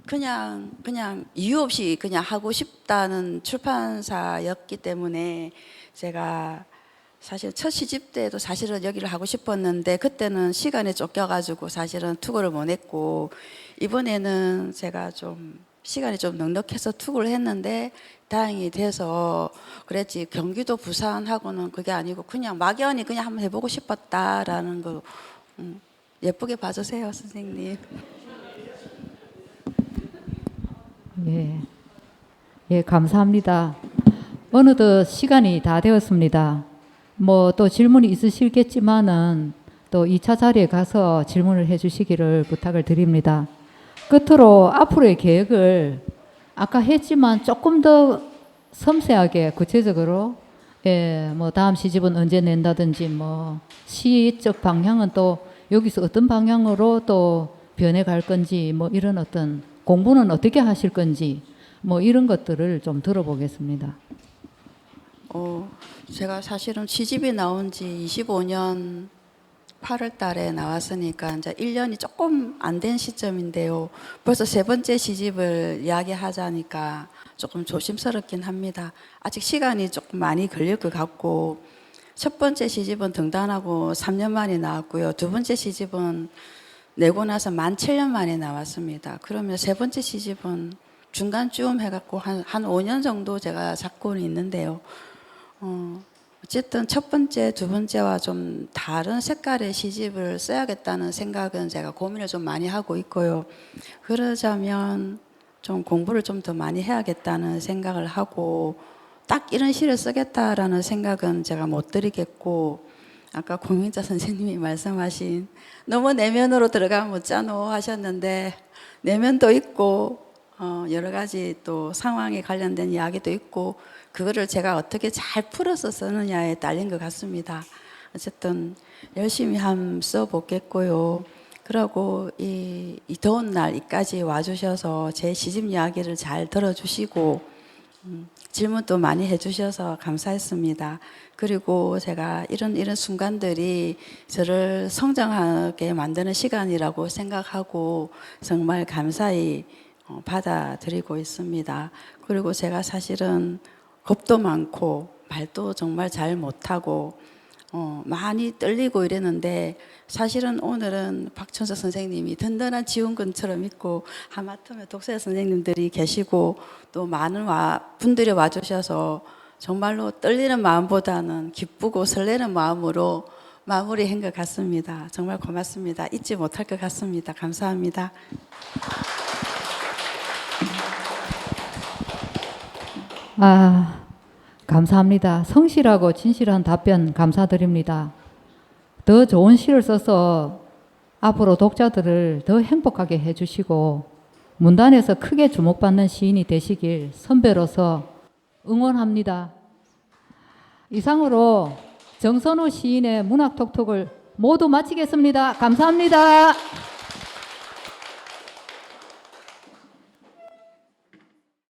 그냥 이유 없이 그냥 하고 싶다는 출판사였기 때문에 제가 사실 첫 시집 때도 사실은 여기를 하고 싶었는데 그때는 시간에 쫓겨가지고 사실은 투고를 못 했고 이번에는 제가 좀 시간이 좀 넉넉해서 투고를 했는데 다행히 돼서 그랬지 경기도 부산하고는 그게 아니고 그냥 막연히 그냥 한번 해보고 싶었다라는 거 예쁘게 봐주세요, 선생님. 예, 예, 감사합니다. 어느덧 시간이 다 되었습니다. 뭐 또 질문이 있으시겠지만은 또 2차 자리에 가서 질문을 해주시기를 부탁을 드립니다. 끝으로 앞으로의 계획을 아까 했지만 조금 더 섬세하게 구체적으로 뭐 다음 시집은 언제 낸다든지 뭐 시적 방향은 또 여기서 어떤 방향으로 또 변해갈 건지 뭐 이런 어떤 공부는 어떻게 하실 건지 뭐 이런 것들을 좀 들어보겠습니다. 제가 사실은 시집이 나온 지 25년 8월 달에 나왔으니까 이제 1년이 조금 안 된 시점인데요. 벌써 세 번째 시집을 이야기하자니까 조금 조심스럽긴 합니다. 아직 시간이 조금 많이 걸릴 것 같고 첫 번째 시집은 등단하고 3년 만에 나왔고요. 두 번째 시집은 내고 나서 17,000년 만에 나왔습니다. 그러면 세 번째 시집은 중간쯤 해갖고 한 5년 정도 제가 잡고는 있는데요. 어쨌든 첫 번째, 두 번째와 좀 다른 색깔의 시집을 써야겠다는 생각은 제가 고민을 좀 많이 하고 있고요. 그러자면 좀 공부를 좀 더 많이 해야겠다는 생각을 하고 딱 이런 시를 쓰겠다라는 생각은 제가 못 드리겠고 아까 공민자 선생님이 말씀하신 너무 내면으로 들어가면 못잖노 하셨는데 내면도 있고 여러 가지 또 상황에 관련된 이야기도 있고 그거를 제가 어떻게 잘 풀어서 쓰느냐에 딸린 것 같습니다. 어쨌든 열심히 한번 써보겠고요. 그리고 이 더운 날 이까지 와주셔서 제 시집 이야기를 잘 들어주시고 질문도 많이 해주셔서 감사했습니다. 그리고 제가 이런 순간들이 저를 성장하게 만드는 시간이라고 생각하고 정말 감사히 받아들이고 있습니다. 그리고 제가 사실은 겁도 많고 말도 정말 잘 못하고 많이 떨리고 이랬는데 사실은 오늘은 박천석 선생님이 든든한 지원군처럼 있고 하마터면 독서자 선생님들이 계시고 또 많은 분들이 와주셔서 정말로 떨리는 마음보다는 기쁘고 설레는 마음으로 마무리한 것 같습니다. 정말 고맙습니다. 잊지 못할 것 같습니다. 감사합니다. 감사합니다. 성실하고 진실한 답변 감사드립니다. 더 좋은 시를 써서 앞으로 독자들을 더 행복하게 해주시고 문단에서 크게 주목받는 시인이 되시길 선배로서 응원합니다. 이상으로 정선우 시인의 문학톡톡을 모두 마치겠습니다. 감사합니다.